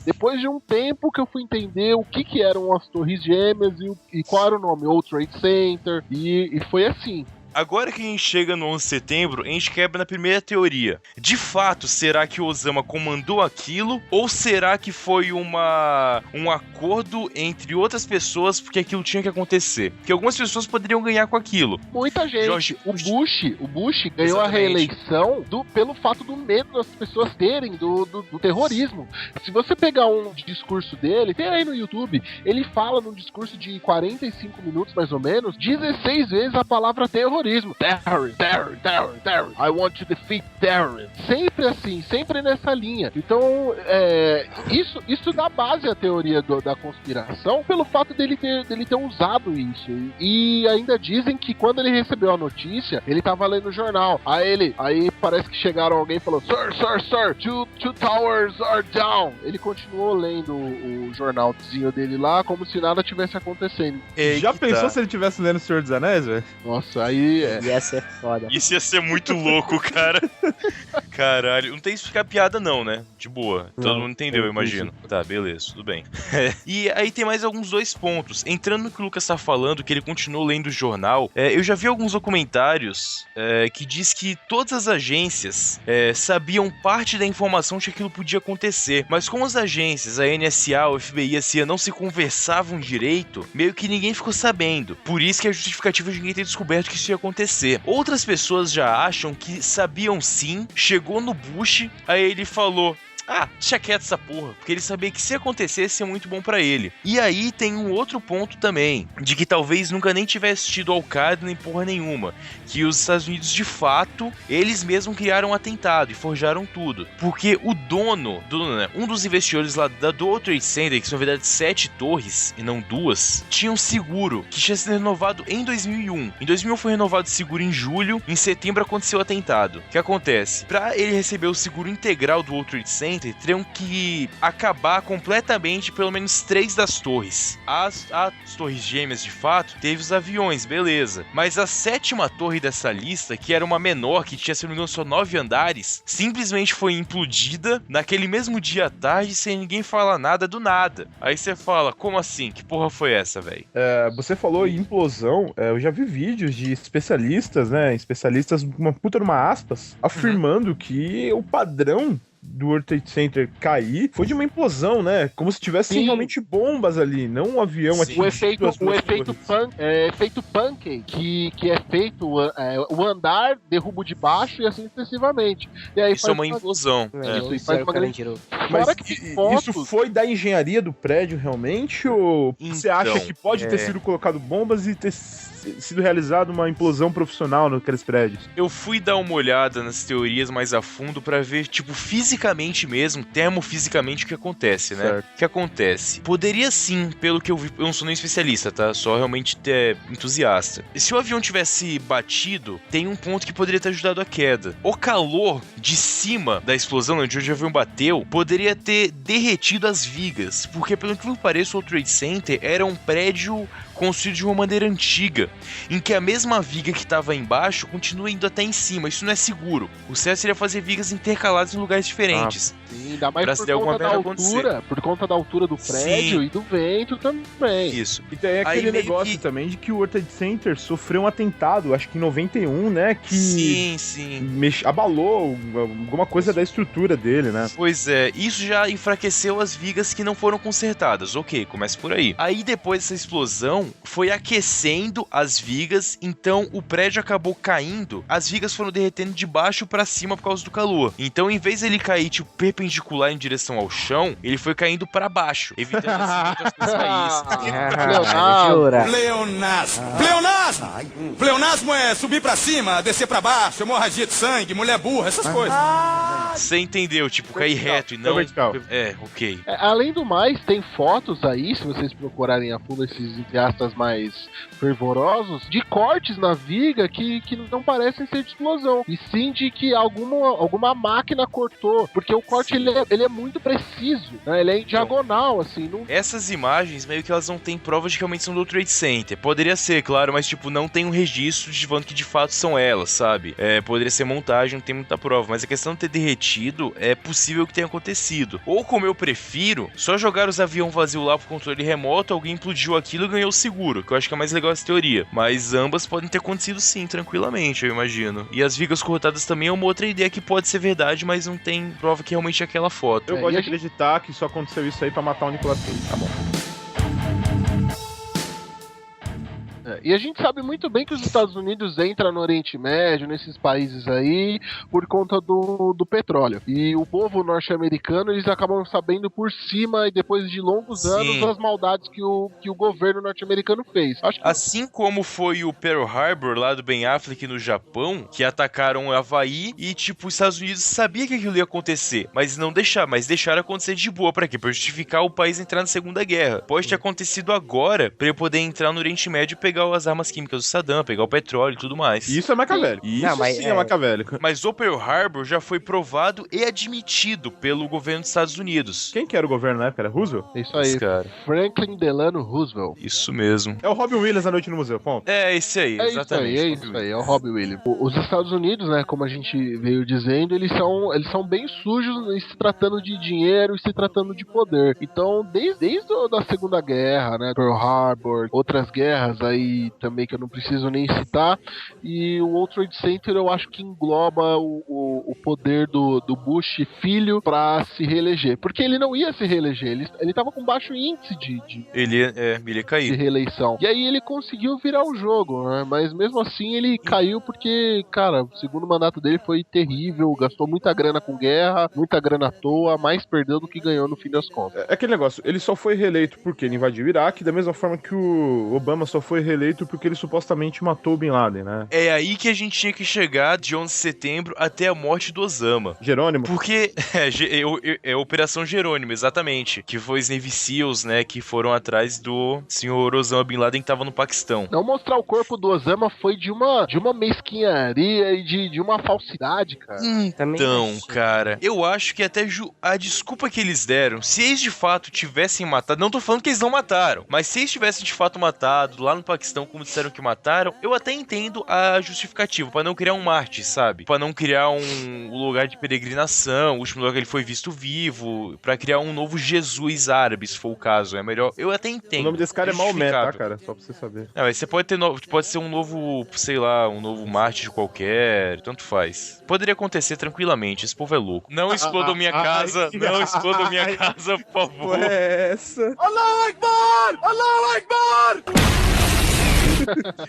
[SPEAKER 3] Depois de um tempo que eu fui entender o que eram as Torres Gêmeas e qual era o nome, World Trade Center, e foi assim.
[SPEAKER 1] Agora que a gente chega no 11 de setembro, a gente quebra na primeira teoria. De fato, será que o Osama comandou aquilo? Ou será que foi um acordo entre outras pessoas porque aquilo tinha que acontecer? Porque algumas pessoas poderiam ganhar com aquilo.
[SPEAKER 3] Muita gente. O Bush ganhou a reeleição pelo fato do medo das pessoas terem do terrorismo. Se você pegar um discurso dele, tem aí no YouTube, ele fala num discurso de 45 minutos mais ou menos, 16 vezes a palavra terrorismo. Terror. I want to defeat terrorism. Sempre assim, sempre nessa linha. Então, isso dá base à teoria da conspiração pelo fato dele ter usado isso. E ainda dizem que quando ele recebeu a notícia, ele tava lendo o jornal. Aí parece que chegaram alguém e falou: Sir, two towers are down. Ele continuou lendo o jornalzinho dele lá como se nada tivesse acontecendo.
[SPEAKER 5] Já pensou se ele tivesse lendo O Senhor dos Anéis, velho?
[SPEAKER 3] Nossa, aí
[SPEAKER 2] ia ser foda.
[SPEAKER 1] Isso ia ser muito louco, cara. Caralho. Não tem que ficar piada não, né? De boa. Todo mundo entendeu, eu imagino. Tá, beleza, tudo bem. E aí tem mais alguns dois pontos. Entrando no que o Lucas tá falando, que ele continuou lendo o jornal, eu já vi alguns documentários que diz que todas as agências sabiam parte da informação de que aquilo podia acontecer. Mas como as agências, a NSA, o FBI e a CIA não se conversavam direito, meio que ninguém ficou sabendo. Por isso que é justificativa de ninguém ter descoberto que isso ia acontecer. Outras pessoas já acham que sabiam sim, chegou no Bush, aí ele falou: deixa quieto essa porra. Porque ele sabia que se acontecesse ia ser muito bom pra ele. E aí tem um outro ponto também, de que talvez nunca nem tivesse tido Al-Qaeda nem porra nenhuma. Que os Estados Unidos, de fato, eles mesmos criaram um atentado e forjaram tudo. Porque o dono, um dos investidores lá do World Trade Center, que são na verdade 7 torres e não 2, tinha um seguro que tinha sido renovado em 2001. Em 2001 foi renovado o seguro em julho, em setembro aconteceu o atentado. O que acontece? Pra ele receber o seguro integral do World Trade Center, teriam que acabar completamente pelo menos 3 das torres. As torres gêmeas, de fato, teve os aviões, beleza. Mas a 7ª torre dessa lista, que era uma menor, que tinha, se não me engano, só 9 andares, simplesmente foi implodida naquele mesmo dia à tarde, sem ninguém falar nada do nada. Aí você fala, como assim? Que porra foi essa, velho?
[SPEAKER 5] Você falou em implosão, eu já vi vídeos de especialistas, né? Especialistas, uma puta numa aspas, afirmando que o padrão do World Trade Center cair foi de uma implosão, né? Como se tivessem realmente bombas ali, não um avião atingindo
[SPEAKER 3] o efeito pancake, que é feito o andar, derrubo de baixo e assim sucessivamente. E aí
[SPEAKER 1] isso é uma implosão.
[SPEAKER 3] Isso faz uma grande...
[SPEAKER 5] Mas isso foi da engenharia do prédio realmente? Ou você acha que pode ter sido colocado bombas e ter sido realizada uma implosão profissional naqueles prédios?
[SPEAKER 1] Eu fui dar uma olhada nas teorias mais a fundo pra ver, tipo, fisicamente mesmo, termofisicamente, o que acontece, né?
[SPEAKER 5] Certo.
[SPEAKER 1] O que acontece? Poderia sim, pelo que eu vi, eu não sou nem especialista, tá? Só realmente entusiasta. E se o avião tivesse batido, tem um ponto que poderia ter ajudado a queda. O calor de cima da explosão, onde o avião bateu, poderia ter derretido as vigas, porque pelo que me parece, o World Trade Center era um prédio construído de uma maneira antiga, em que a mesma viga que estava embaixo continua indo até em cima. Isso não é seguro. O certo seria fazer vigas intercaladas em lugares diferentes.
[SPEAKER 3] Sim, ainda mais por conta da altura do prédio e do vento também.
[SPEAKER 1] Isso.
[SPEAKER 5] E tem aquele negócio também de que o World Trade Center sofreu um atentado, acho que em 91, né? Que abalou alguma coisa da estrutura dele, né?
[SPEAKER 1] Pois é, isso já enfraqueceu as vigas que não foram consertadas. Ok, começa por aí. Aí depois dessa explosão, foi aquecendo as vigas, então o prédio acabou caindo, as vigas foram derretendo de baixo pra cima por causa do calor. Então, em vez dele cair, tipo, perpendicular em direção ao chão, ele foi caindo pra baixo, evitando assim que outras coisas caíssem.
[SPEAKER 6] Pleonasmo é subir pra cima, descer pra baixo, hemorragia de sangue, mulher burra, essas coisas.
[SPEAKER 1] Você entendeu, tipo, cair reto e não...
[SPEAKER 5] vertical.
[SPEAKER 1] Ok.
[SPEAKER 3] Além do mais, tem fotos aí, se vocês procurarem a fundo esses entusiastas mais fervorosos, de cortes na viga que não parecem ser de explosão, e sim de que alguma máquina cortou, porque o corte ele é muito preciso, né? Ele é em diagonal, assim. Não...
[SPEAKER 1] Essas imagens, meio que elas não têm provas de que realmente são do Trade Center. Poderia ser, claro, mas tipo, não tem um registro de falando que de fato são elas, sabe? Poderia ser montagem, não tem muita prova, mas a questão de ter derretido é possível que tenha acontecido. Ou como eu prefiro, só jogar os aviões vazios lá pro controle remoto, alguém implodiu aquilo e ganhou o seguro, que eu acho que é mais legal essa teoria. Mas ambas podem ter acontecido sim, tranquilamente, eu imagino. E as vigas cortadas também é uma outra ideia que pode ser verdade, mas não tem prova que realmente é aquela foto.
[SPEAKER 5] Eu gosto de acreditar que só aconteceu isso aí pra matar o Nicolas Cage, tá bom.
[SPEAKER 3] E a gente sabe muito bem que os Estados Unidos entram no Oriente Médio, nesses países aí, por conta do petróleo. E o povo norte-americano, eles acabam sabendo por cima, e depois de longos anos, as maldades que o governo norte-americano fez. Acho que...
[SPEAKER 1] Assim como foi o Pearl Harbor, lá do Ben Affleck no Japão, que atacaram o Havaí, e tipo, os Estados Unidos sabia que aquilo ia acontecer, mas deixaram acontecer de boa. Pra quê? Pra justificar o país entrar na Segunda Guerra. Pode ter acontecido agora, pra ele poder entrar no Oriente Médio e pegar as armas químicas do Saddam, pegar o petróleo e tudo mais.
[SPEAKER 5] Isso é maquiavélico. É maquiavélico.
[SPEAKER 1] Mas o Pearl Harbor já foi provado e admitido pelo governo dos Estados Unidos.
[SPEAKER 5] Quem que era o governo na época? Era Roosevelt?
[SPEAKER 3] Isso aí, cara. Franklin Delano Roosevelt.
[SPEAKER 1] Isso mesmo.
[SPEAKER 5] É o Robin Williams à noite no museu, ponto.
[SPEAKER 1] É esse aí, exatamente.
[SPEAKER 3] É isso aí, é o Robin Williams. Os Estados Unidos, né, como a gente veio dizendo, eles são bem sujos em se tratando de dinheiro e se tratando de poder. Então, desde a Segunda Guerra, né, Pearl Harbor, outras guerras aí também que eu não preciso nem citar, e o World Trade Center eu acho que engloba o poder do Bush filho pra se reeleger, porque ele não ia se reeleger, ele tava com baixo índice
[SPEAKER 1] ele ia cair
[SPEAKER 3] de reeleição, e aí ele conseguiu virar o jogo, né? Mas mesmo assim ele caiu porque, cara, o segundo mandato dele foi terrível, gastou muita grana com guerra, muita grana à toa, mais perdeu do que ganhou no fim das contas.
[SPEAKER 5] É aquele negócio, ele só foi reeleito porque ele invadiu o Iraque, da mesma forma que o Obama só foi reeleito porque ele supostamente matou o Bin Laden, né?
[SPEAKER 1] É aí que a gente tinha que chegar de 11 de setembro até a morte do Osama.
[SPEAKER 5] Jerônimo?
[SPEAKER 1] Porque é Operação Jerônimo, exatamente. Que foi os Navy SEALs, né, que foram atrás do senhor Osama Bin Laden que tava no Paquistão.
[SPEAKER 3] Não mostrar o corpo do Osama foi de uma mesquinharia e de uma falsidade, cara.
[SPEAKER 1] Então, cara, eu acho que até a desculpa que eles deram, se eles de fato tivessem matado, não tô falando que eles não mataram, mas se eles tivessem de fato matado lá no Paquistão, como disseram que mataram, eu até entendo a justificativa, pra não criar um Marte, sabe? Pra não criar um lugar de peregrinação, o último lugar que ele foi visto vivo, pra criar um novo Jesus árabe, se for o caso, é melhor. Eu até entendo.
[SPEAKER 5] O nome desse cara é Maomé, tá, cara? Só pra você saber.
[SPEAKER 1] Não, mas você pode ser um novo, sei lá, um novo Marte qualquer, tanto faz. Poderia acontecer tranquilamente, esse povo é louco. Não explodam minha casa, não explodam minha casa, por favor.
[SPEAKER 5] É essa.
[SPEAKER 6] Allahu Akbar! Allahu Akbar!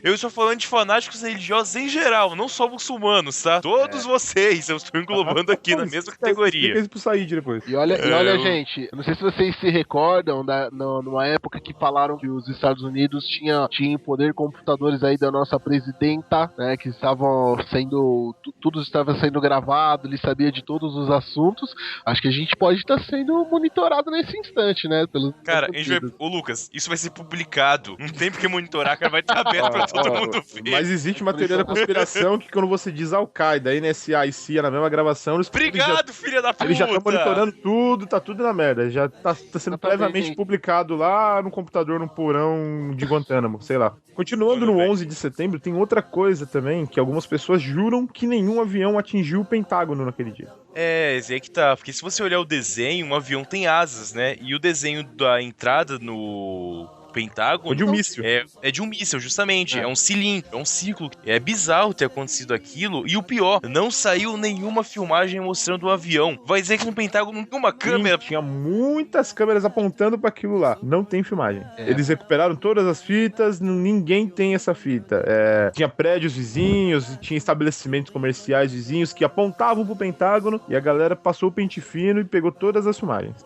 [SPEAKER 1] Eu estou falando de fanáticos religiosos em geral, não só muçulmanos, tá? Todos vocês, eu estou englobando aqui na mesma categoria.
[SPEAKER 5] Explica isso pro Said depois.
[SPEAKER 3] E olha, gente, eu não sei se vocês se recordam numa época que falaram que os Estados Unidos tinham em poder computadores aí da nossa presidenta, né, que estavam sendo, tudo estava sendo gravado, ele sabia de todos os assuntos. Acho que a gente pode estar sendo monitorado nesse instante, né?
[SPEAKER 1] Cara, a gente vai... Ô, Lucas, isso vai ser publicado. Não tem porque monitorar, cara, vai estar aberto pra todo mundo ver.
[SPEAKER 5] Mas existe uma teoria da conspiração que quando você diz Al-Qaeda, NSA e CIA na mesma gravação...
[SPEAKER 1] Obrigado, filha da puta!
[SPEAKER 5] Eles já estão monitorando tudo, tá tudo na merda. Já tá sendo previamente publicado lá no computador, no porão de Guantánamo, sei lá. Continuando no 11 de setembro, tem outra coisa também, que algumas pessoas juram que nenhum avião atingiu o Pentágono naquele dia.
[SPEAKER 1] Esse aí que tá, porque se você olhar o desenho, um avião tem asas, né? E o desenho da entrada no Pentágono...
[SPEAKER 5] É de um míssil.
[SPEAKER 1] É de um míssil, justamente. É um cilindro, é um círculo. É bizarro ter acontecido aquilo. E o pior, não saiu nenhuma filmagem mostrando o avião. Vai dizer que no Pentágono não tem uma câmera.
[SPEAKER 5] Sim, tinha muitas câmeras apontando pra aquilo lá. Não tem filmagem. Eles recuperaram todas as fitas, ninguém tem essa fita. Tinha prédios vizinhos, tinha estabelecimentos comerciais vizinhos que apontavam pro Pentágono e a galera passou o pente fino e pegou todas as filmagens.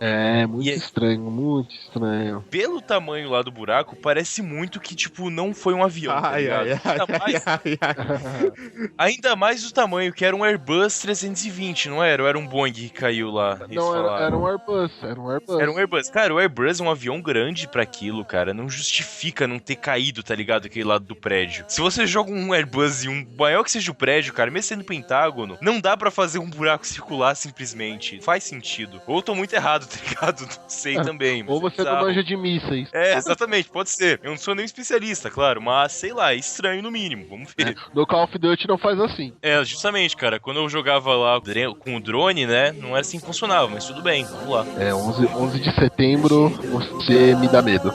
[SPEAKER 3] Muito estranho, muito estranho.
[SPEAKER 1] Pelo tamanho lá do buraco, parece muito que, tipo, não foi um avião, tá ligado? Ainda mais o tamanho, que era um Airbus 320, não era? Ou era um Boeing que caiu lá?
[SPEAKER 3] Não, era um Airbus.
[SPEAKER 1] Era um Airbus. Cara, o Airbus é um avião grande pra aquilo, cara. Não justifica não ter caído, tá ligado? Aquele lado do prédio. Se você joga um Airbus e um maior que seja o prédio, cara, mesmo sendo pentágono, não dá pra fazer um buraco circular simplesmente. Faz sentido. Ou eu tô muito errado, tá ligado? Não sei também.
[SPEAKER 3] Ou você não manja de mísseis.
[SPEAKER 1] É, exatamente, pode ser. Eu não sou nem especialista, claro, mas sei lá, é estranho no mínimo. Vamos ver.
[SPEAKER 3] No Call of Duty não faz assim.
[SPEAKER 1] É, justamente, cara. Quando eu jogava lá com o drone, né, não era assim que funcionava, mas tudo bem, vamos lá.
[SPEAKER 3] 11 de setembro, você me dá medo.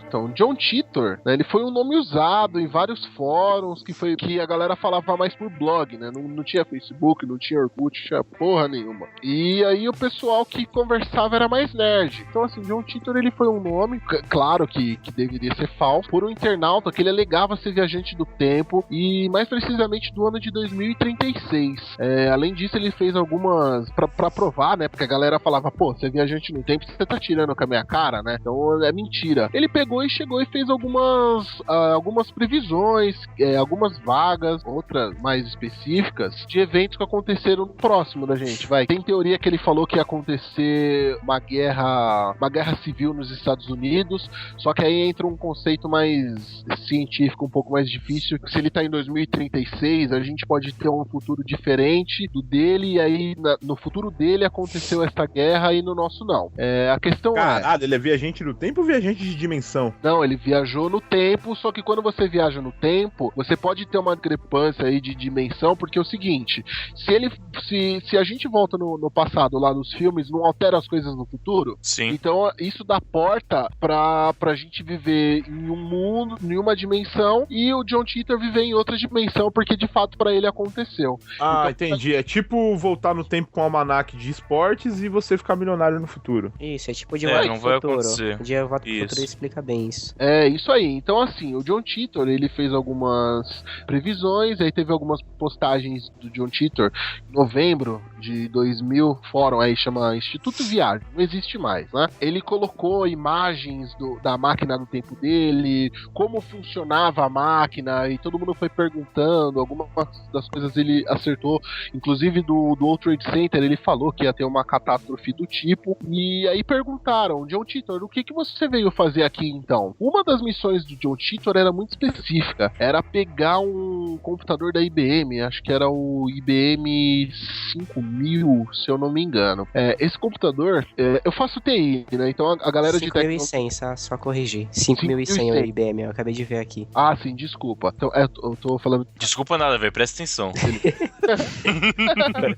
[SPEAKER 3] Então, John Titor, né, ele foi um nome usado em vários fóruns que a galera falava mais por blog, né? Não tinha Facebook, não tinha Orkut, não tinha porra nenhuma. E aí o pessoal que conversava era mais nerd. Então, assim, John Titor, ele foi um nome, claro que deveria ser falso, por um internauta que ele alegava ser viajante do tempo e mais precisamente do ano de 2036. Além disso, ele fez algumas pra provar, né? Porque a galera falava, pô, você é viajante no tempo, você tá tirando com a minha cara, né? Então é mentira. Ele pegou e chegou e fez algumas previsões, algumas vagas, outras mais específicas, de eventos que aconteceram próximo da gente, vai. Tem teoria que ele falou que ia acontecer uma guerra civil nos Estados Unidos, só que aí entra um conceito mais científico, um pouco mais difícil, que se ele tá em 2036, a gente pode ter um futuro diferente do dele, e aí no futuro dele aconteceu essa guerra e no nosso não. A questão
[SPEAKER 5] Caralho, ele é viajante do tempo ou viajante de dimensão?
[SPEAKER 3] Não, ele viajou no tempo, só que quando você viaja no tempo, você pode ter uma discrepância aí de dimensão, porque é o seguinte, se a gente volta no passado lá nos filmes, não altera as coisas no futuro?
[SPEAKER 1] Sim.
[SPEAKER 3] Então isso dá porta pra gente viver em um mundo, em uma dimensão, e o John Titor viver em outra dimensão, porque de fato pra ele aconteceu.
[SPEAKER 5] Ah, então, entendi. É tipo voltar no tempo com um almanaque de esportes e você ficar milionário no futuro.
[SPEAKER 2] Isso, é tipo de volta
[SPEAKER 1] não
[SPEAKER 2] pro
[SPEAKER 1] vai
[SPEAKER 2] futuro.
[SPEAKER 1] acontecer.
[SPEAKER 2] De volta pro futuro explica bem isso.
[SPEAKER 3] É, isso aí. Então, assim, o John Titor, ele fez algumas previsões, aí teve algumas postagens do John Titor em novembro de 2000, fórum aí, chama Instituto Viagem, não existe mais, né? Ele colocou imagens da máquina do tempo dele, como funcionava a máquina, e todo mundo foi perguntando, algumas das coisas ele acertou, inclusive do World Trade Center, ele falou que ia ter uma catástrofe do tipo, e aí perguntaram, John Titor, o que você veio fazer aqui então? Uma das missões do John Titor era muito específica, era pegar um computador da IBM, acho que era o IBM 5000, se eu não me engano. Esse computador, eu faço TI, né? Então a galera
[SPEAKER 2] 5100, só corrigir. 5100 é o IBM, eu acabei de ver aqui.
[SPEAKER 3] Ah, sim, desculpa. Então, eu tô falando...
[SPEAKER 1] Desculpa nada, velho, presta atenção.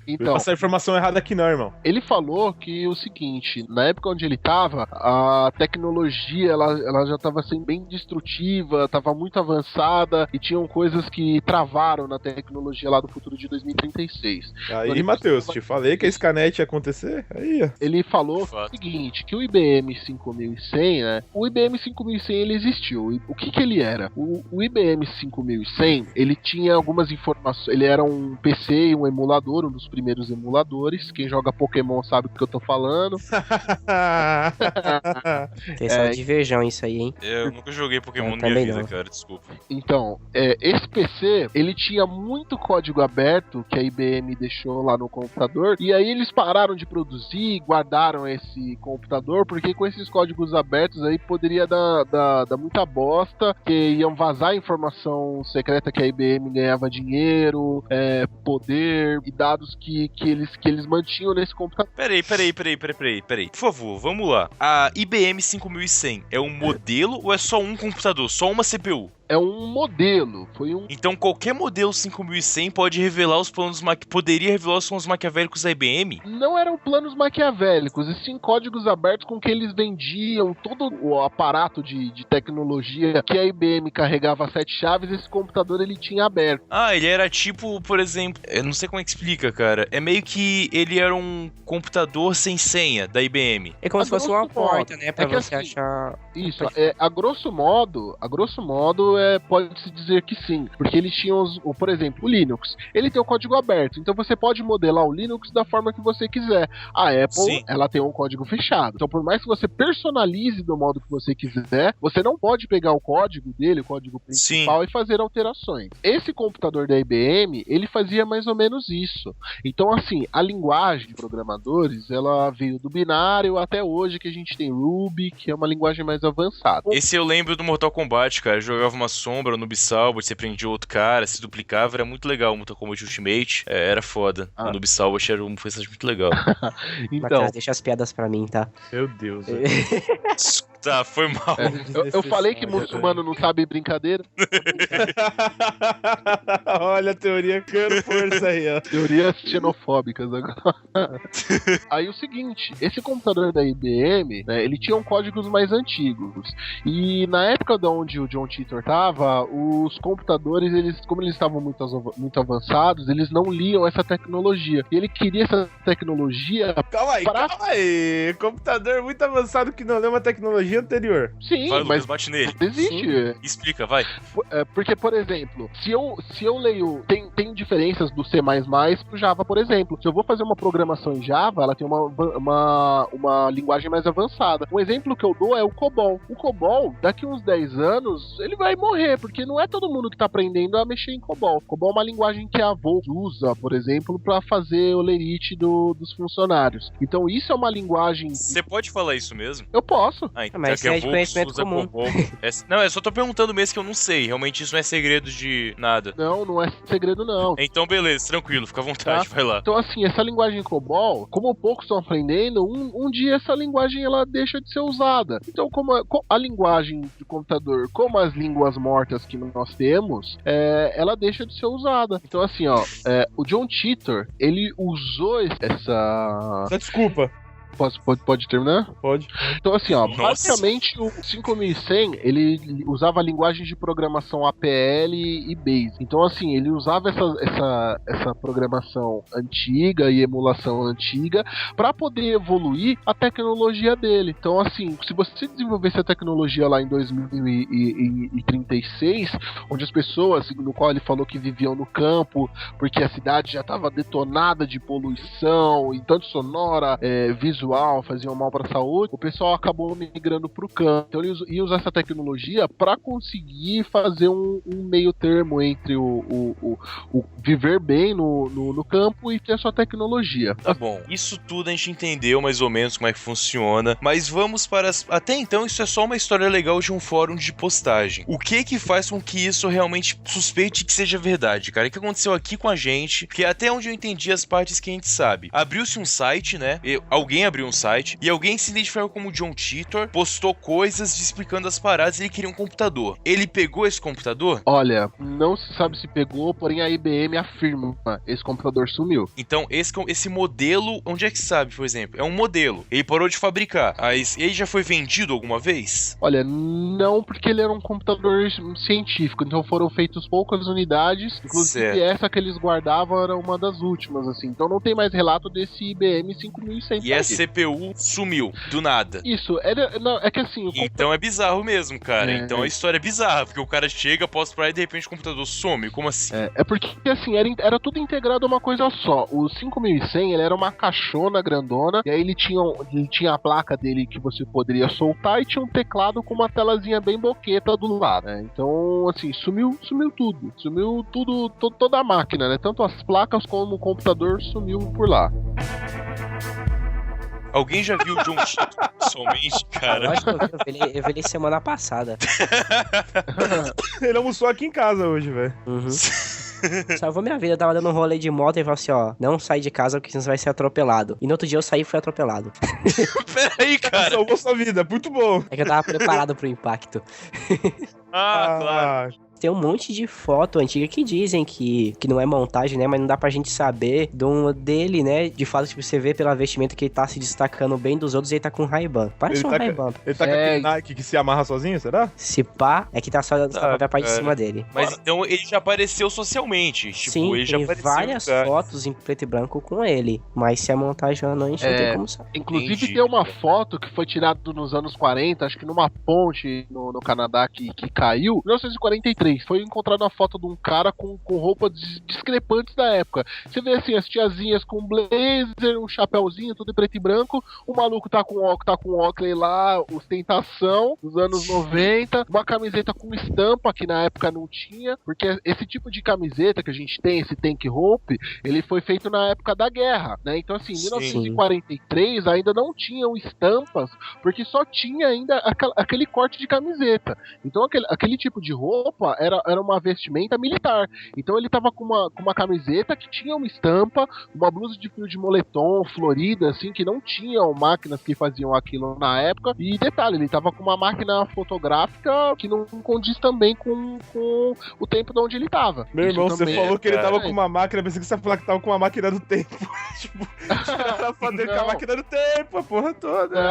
[SPEAKER 3] Então,
[SPEAKER 5] essa informação errada aqui não, irmão.
[SPEAKER 3] Ele falou que o seguinte, na época onde ele tava, a tecnologia, ela já tava sendo bem destrutiva, tava muito avançada, e tinham coisas que travaram na tecnologia lá do futuro de 2036.
[SPEAKER 5] Aí, Matheus, te falei que a Skynet ia acontecer? Aí, ó.
[SPEAKER 3] Ele falou o seguinte, que o IBM 5100, né? O IBM 5100, ele existiu. O que ele era? O IBM 5100, ele tinha algumas informações, ele era um PC e um emulador, um dos primeiros emuladores. Quem joga Pokémon sabe do que eu tô falando.
[SPEAKER 2] Tem só de Verjão isso aí, hein?
[SPEAKER 1] Eu nunca joguei Pokémon na minha vida,
[SPEAKER 2] não.
[SPEAKER 1] cara, desculpa.
[SPEAKER 3] Então, esse PC, ele tinha muito código aberto que a IBM deixou lá no computador, e aí eles pararam de produzir, guardaram esse computador, porque com esses códigos abertos aí poderia dar muita bosta, que iam vazar informação secreta que a IBM ganhava dinheiro, poder e dados que eles mantinham nesse computador.
[SPEAKER 1] Peraí. Por favor, vamos lá. A IBM 5100 é um modelo ou é só um computador? Só uma CPU?
[SPEAKER 3] É um modelo,
[SPEAKER 1] Então qualquer modelo 5100 pode revelar os planos poderia revelar os planos maquiavélicos da IBM?
[SPEAKER 3] Não eram planos maquiavélicos, e sim códigos abertos com que eles vendiam todo o aparato de tecnologia que a IBM carregava 7 chaves, esse computador ele tinha aberto.
[SPEAKER 1] Ah, ele era tipo, por exemplo, eu não sei como é que explica, cara. É meio que ele era um computador sem senha da IBM.
[SPEAKER 2] É como se fosse uma porta, né, pra você
[SPEAKER 3] assim,
[SPEAKER 2] achar...
[SPEAKER 3] Isso, a grosso modo pode-se dizer que sim, porque eles tinham, por exemplo, o Linux, ele tem o código aberto, então você pode modelar o Linux da forma que você quiser. A Apple, ela tem um código fechado, então por mais que você personalize do modo que você quiser, você não pode pegar o código dele, o código principal, e fazer alterações. Esse computador da IBM, ele fazia mais ou menos isso. Então, assim, a linguagem de programadores, ela veio do binário até hoje, que a gente tem Ruby, que é uma linguagem mais avançada.
[SPEAKER 1] Esse eu lembro do Mortal Kombat, cara. Eu jogava uma sombra no Salvage, você prendia outro cara, se duplicava, era muito legal. O Mortal Kombat Ultimate era foda. O Noob Salvage era uma coisa muito legal.
[SPEAKER 2] Então, mas, deixa as piadas pra mim, tá?
[SPEAKER 5] Meu Deus.
[SPEAKER 1] Tá, foi mal.
[SPEAKER 3] Eu falei que muçulmano não sabe brincadeira.
[SPEAKER 5] Olha a teoria cano força aí, ó.
[SPEAKER 3] Teorias xenofóbicas agora. Aí o seguinte, esse computador da IBM, né, ele tinha códigos mais antigos. E na época de onde o John Titor tava, os computadores, como eles estavam muito avançados, eles não liam essa tecnologia. E ele queria essa tecnologia...
[SPEAKER 5] Calma aí. Computador muito avançado que não lê uma tecnologia anterior.
[SPEAKER 3] Sim,
[SPEAKER 1] vai,
[SPEAKER 3] mas
[SPEAKER 1] Lucas, bate nele.
[SPEAKER 3] Existe.
[SPEAKER 1] Sim. Explica, vai.
[SPEAKER 3] Porque, por exemplo, se eu leio... Tem diferenças do C++ pro Java, por exemplo. Se eu vou fazer uma programação em Java, ela tem uma linguagem mais avançada. Um exemplo que eu dou é o COBOL. O COBOL, daqui uns 10 anos, ele vai morrer, porque não é todo mundo que tá aprendendo a mexer em COBOL. COBOL é uma linguagem que a Volkswagen usa, por exemplo, para fazer o lerite dos funcionários. Então isso é uma linguagem...
[SPEAKER 1] Você pode falar isso mesmo?
[SPEAKER 3] Eu posso.
[SPEAKER 1] Então,
[SPEAKER 2] mas isso é de conhecimento comum.
[SPEAKER 1] Não, eu só tô perguntando mesmo que eu não sei. Realmente isso não é segredo de nada.
[SPEAKER 3] Não é segredo não.
[SPEAKER 1] Então beleza, tranquilo, fica à vontade, vai lá.
[SPEAKER 3] Então assim, essa linguagem COBOL, como poucos estão aprendendo, um dia essa linguagem ela deixa de ser usada. Então como a linguagem de computador, como as línguas mortas que nós temos, ela deixa de ser usada. Então assim, o John Titor, ele usou essa...
[SPEAKER 5] Desculpa.
[SPEAKER 3] Pode terminar?
[SPEAKER 5] Pode.
[SPEAKER 3] Então assim, basicamente o 5100, ele usava linguagens de programação APL e BASIC. Então assim, ele usava essa programação antiga e emulação antiga para poder evoluir a tecnologia dele. Então assim, se você desenvolvesse a tecnologia lá em 2036, onde as pessoas, no qual ele falou que viviam no campo, porque a cidade já estava detonada de poluição, e tanto sonora, visual, faziam mal para a saúde, o pessoal acabou migrando para o campo. Então ele ia usar essa tecnologia para conseguir fazer um meio termo entre o viver bem no campo e ter a sua tecnologia.
[SPEAKER 1] Tá bom, isso tudo a gente entendeu mais ou menos como é que funciona, mas vamos para até então isso é só uma história legal de um fórum de postagem. O que faz com que isso realmente suspeite que seja verdade, cara? O que aconteceu aqui com a gente, que até onde eu entendi as partes que a gente sabe. Abriu-se um site, né? Alguém abriu um site e alguém se identificou como John Titor, postou coisas explicando as paradas e ele queria um computador. Ele pegou esse computador?
[SPEAKER 3] Olha, não se sabe se pegou, porém a IBM afirma, esse computador sumiu.
[SPEAKER 1] Então, esse modelo, onde é que se sabe, por exemplo? É um modelo. Ele parou de fabricar. Mas ele já foi vendido alguma vez?
[SPEAKER 3] Olha, não, porque ele era um computador científico, então foram feitas poucas unidades, inclusive essa que eles guardavam era uma das últimas, assim. Então não tem mais relato desse IBM 5100.
[SPEAKER 1] E essa CPU sumiu, do nada.
[SPEAKER 3] Isso, é que assim...
[SPEAKER 1] Então é bizarro mesmo, cara. Então a história é bizarra, porque o cara chega, posta pra aí e de repente o computador some. Como assim?
[SPEAKER 3] É porque, assim, era tudo integrado a uma coisa só. O 5100, ele era uma caixona grandona, e aí ele tinha a placa dele que você poderia soltar e tinha um teclado com uma telazinha bem boqueta do lado, né? Então, assim, sumiu tudo. Sumiu tudo, toda a máquina, né? Tanto as placas como o computador sumiu por lá.
[SPEAKER 1] Alguém já viu o John Titor pessoalmente, cara?
[SPEAKER 2] Eu acho que eu vi ele semana passada.
[SPEAKER 5] Ele almoçou aqui em casa hoje, velho.
[SPEAKER 2] Uhum. Salvou minha vida, eu tava dando um rolê de moto e falou assim, não sai de casa porque senão você vai ser atropelado. E no outro dia eu saí e fui atropelado.
[SPEAKER 1] Peraí, cara.
[SPEAKER 5] Salvou sua vida, muito bom.
[SPEAKER 2] É que eu tava preparado pro impacto.
[SPEAKER 1] Claro.
[SPEAKER 2] tem um monte de foto antiga que dizem que não é montagem, né? Mas não dá pra gente saber dele, né? De fato, tipo, você vê pela vestimenta que ele tá se destacando bem dos outros e ele tá com um Ray-Ban. Parece um Ray-Ban.
[SPEAKER 5] Ele tá com aquele Nike que se amarra sozinho, será?
[SPEAKER 2] Se pá, é que tá só a parte de cima dele.
[SPEAKER 1] Mas então ele já apareceu socialmente. Tipo,
[SPEAKER 2] sim,
[SPEAKER 1] ele
[SPEAKER 2] tem
[SPEAKER 1] já apareceu,
[SPEAKER 2] várias fotos em preto e branco com ele. Mas se é montagem ou não, a gente não tem como saber.
[SPEAKER 3] Inclusive tem uma foto que foi tirada nos anos 40, acho que numa ponte no Canadá que caiu, em 1943. Foi encontrada uma foto de um cara com roupas discrepantes da época. Você vê assim, as tiazinhas com blazer, um chapéuzinho, tudo em preto e branco. O maluco tá com óculos lá, ostentação dos anos 90. Uma camiseta com estampa, que na época não tinha. Porque esse tipo de camiseta que a gente tem, esse tank rope, ele foi feito na época da guerra, né? Então assim, em 1943 ainda não tinham estampas, porque só tinha ainda aquele corte de camiseta. Então aquele tipo de roupa era uma vestimenta militar. Então ele tava com uma camiseta que tinha uma estampa, uma blusa de fio de moletom florida, assim, que não tinham máquinas que faziam aquilo na época. E detalhe, ele tava com uma máquina fotográfica que não condiz também com o tempo de onde ele tava.
[SPEAKER 5] Meu irmão, você falou que ele tava com uma máquina, pensei que você ia falar que tava com uma máquina do tempo. Tipo, tava fazendo com a máquina do tempo, a porra toda.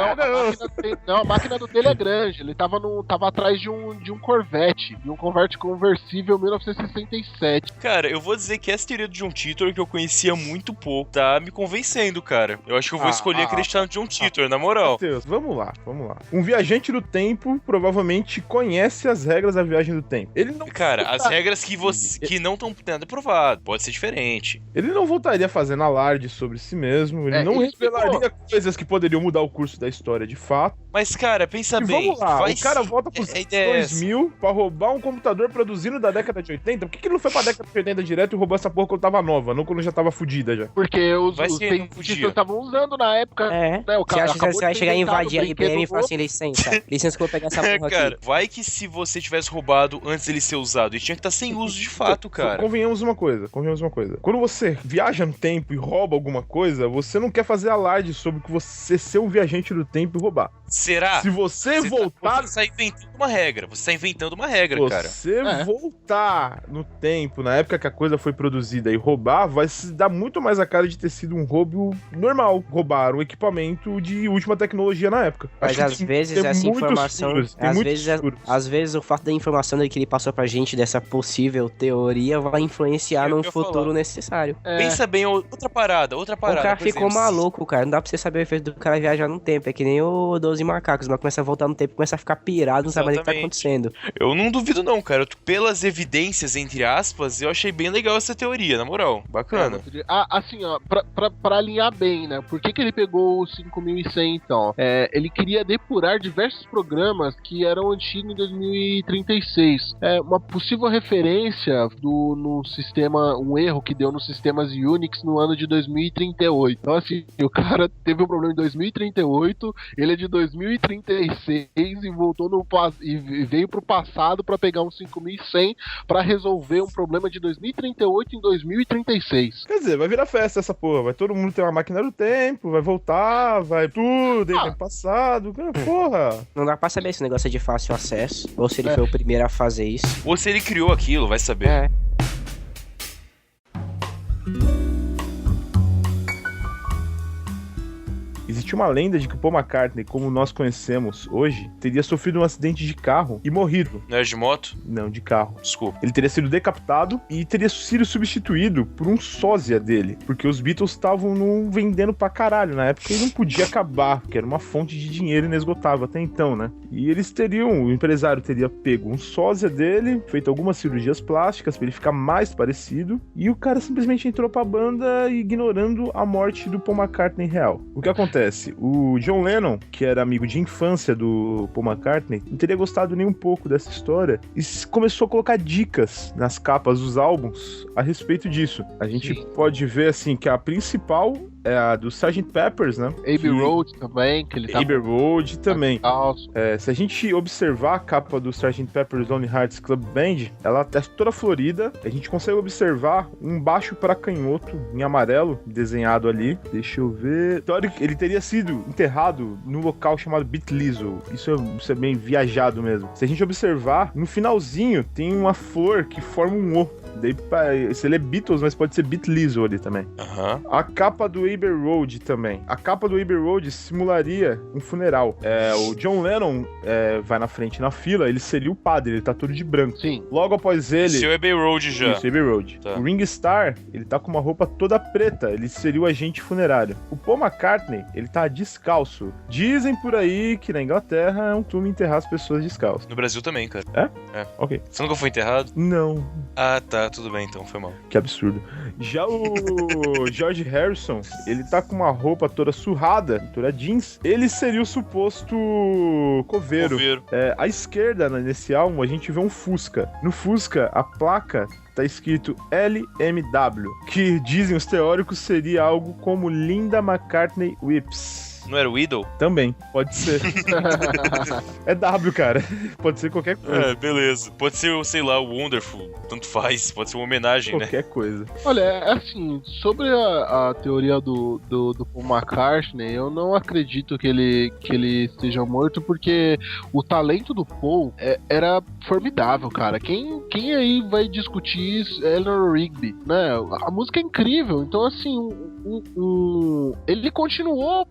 [SPEAKER 3] Não, a máquina do dele é grande. Ele tava atrás de um Corvette, de um Corvette conversível 1967.
[SPEAKER 1] Cara, eu vou dizer que essa teoria do John Titor, que eu conhecia muito pouco, tá me convencendo, cara. Eu acho que eu vou escolher acreditar no John Titor, na moral.
[SPEAKER 5] Deus, vamos lá. Um viajante do tempo provavelmente conhece as regras da viagem do tempo. Ele não.
[SPEAKER 1] Cara, as regras que não estão nada provado, pode ser diferente.
[SPEAKER 5] Ele não voltaria fazendo alarde sobre si mesmo, ele não revelaria coisas que poderiam mudar o curso da história de fato.
[SPEAKER 1] Mas, cara, pensa bem.
[SPEAKER 5] Vamos lá, o cara volta pros 2000 pra roubar um computador produzido da década de 80. Por que ele não foi pra década de 80 direto e roubou essa porra quando tava nova, não quando já tava fudida já?
[SPEAKER 3] Porque os cientistas estavam usando na época.
[SPEAKER 2] Né, o cara você acha que você vai chegar e invadir a IBM e falar assim, licença que eu vou pegar essa porra
[SPEAKER 1] cara,
[SPEAKER 2] aqui.
[SPEAKER 1] vai que se você tivesse roubado antes dele ser usado, ele tinha que estar sem uso de fato, cara.
[SPEAKER 5] Convenhamos uma coisa. Quando você viaja no tempo e rouba alguma coisa, você não quer fazer alarde sobre que você ser um viajante do tempo e roubar.
[SPEAKER 1] Será?
[SPEAKER 5] Se você voltar...
[SPEAKER 1] Você está inventando uma regra. Você está inventando uma regra, cara.
[SPEAKER 5] Você voltar no tempo, na época que a coisa foi produzida e roubar, vai se dar muito mais a cara de ter sido um roubo normal. Roubar um equipamento de última tecnologia na época.
[SPEAKER 2] Mas às vezes essa informação... Às vezes o fato da informação que ele passou pra gente dessa possível teoria vai influenciar num futuro necessário.
[SPEAKER 1] Pensa bem, outra parada.
[SPEAKER 2] O cara ficou maluco, cara. Não dá pra você saber o efeito do cara viajar no tempo. É que nem o 12 macacos, mas começa a voltar no tempo, começa a ficar pirado, não sabe mais o que tá acontecendo.
[SPEAKER 1] Eu não duvido não, cara. Pelas evidências, entre aspas, eu achei bem legal essa teoria, na moral. Bacana.
[SPEAKER 3] Assim, ó, pra alinhar bem, né? Por que ele pegou o 5100, então? Ele queria depurar diversos programas que eram antigos em 2036. Uma possível referência no sistema, um erro que deu nos sistemas Unix no ano de 2038. Então, assim, o cara teve um problema em 2038, ele é de 2036 e voltou e veio pro passado pra pegar um 5100 pra resolver um problema de 2038 em 2036.
[SPEAKER 5] Quer dizer, vai virar festa essa porra. Vai todo mundo ter uma máquina do tempo, vai voltar, vai tudo, no passado. Porra!
[SPEAKER 2] Não dá pra saber se o negócio é de fácil acesso, ou se ele foi o primeiro a fazer isso.
[SPEAKER 1] Ou se ele criou aquilo, vai saber.
[SPEAKER 5] Existe uma lenda de que o Paul McCartney, como nós conhecemos hoje, teria sofrido um acidente de carro e morrido.
[SPEAKER 1] Não é de moto?
[SPEAKER 5] Não, de carro.
[SPEAKER 1] Desculpa.
[SPEAKER 5] Ele teria sido decapitado e teria sido substituído por um sósia dele, porque os Beatles estavam vendendo pra caralho na época e não podia acabar, porque era uma fonte de dinheiro inesgotável até então, né? E o empresário teria pego um sósia dele, feito algumas cirurgias plásticas pra ele ficar mais parecido, e o cara simplesmente entrou pra banda ignorando a morte do Paul McCartney real. O que acontece? O John Lennon, que era amigo de infância do Paul McCartney, não teria gostado nem um pouco dessa história e começou a colocar dicas nas capas dos álbuns a respeito disso. A gente pode ver, assim, que a principal é a do Sgt. Peppers, né?
[SPEAKER 3] Abbey Road também, que ele tá...
[SPEAKER 5] Abbey Road também. Se a gente observar a capa do Sgt. Pepper's Lonely Hearts Club Band, ela é toda florida. A gente consegue observar um baixo para canhoto em amarelo desenhado ali. Deixa eu ver. Ele teria sido enterrado no local chamado Bitlizo. Isso é bem viajado mesmo. Se a gente observar, no finalzinho tem uma flor que forma um O. Daí, se ele é Beatles, mas pode ser Bitlizo ali também. A capa do Abbey Road também. A capa do Abbey Road simularia um funeral. O John Lennon vai na frente na fila, ele seria o padre, ele tá todo de branco.
[SPEAKER 3] Sim.
[SPEAKER 5] Logo após ele...
[SPEAKER 1] Esse é o Abbey Road já.
[SPEAKER 5] Isso, Abbey Road.
[SPEAKER 1] Tá.
[SPEAKER 5] O Ringo Starr, ele tá com uma roupa toda preta, ele seria o agente funerário. O Paul McCartney, ele tá descalço. Dizem por aí que na Inglaterra é um costume enterrar as pessoas descalças.
[SPEAKER 1] No Brasil também, cara.
[SPEAKER 5] É? Ok.
[SPEAKER 1] Você nunca foi enterrado?
[SPEAKER 5] Não.
[SPEAKER 1] Ah, tá. Tudo bem, então. Foi mal.
[SPEAKER 5] Que absurdo. Já o George Harrison, ele tá com uma roupa toda surrada, toda jeans. Ele seria o suposto coveiro. À esquerda, nesse álbum, a gente vê um Fusca. No Fusca, a placa tá escrito LMW, que dizem os teóricos seria algo como Linda McCartney Whips.
[SPEAKER 1] Não era o Idol?
[SPEAKER 5] Também, pode ser. É W, cara. Pode ser qualquer coisa.
[SPEAKER 1] Beleza. Pode ser, sei lá, o Wonderful. Tanto faz. Pode ser uma homenagem,
[SPEAKER 5] qualquer coisa.
[SPEAKER 3] Olha, assim, sobre a teoria do Paul McCartney, eu não acredito que ele esteja morto, porque o talento do Paul era formidável, cara. Quem aí vai discutir isso é Eleanor Rigby, né? A música é incrível. Então, assim, ele continuou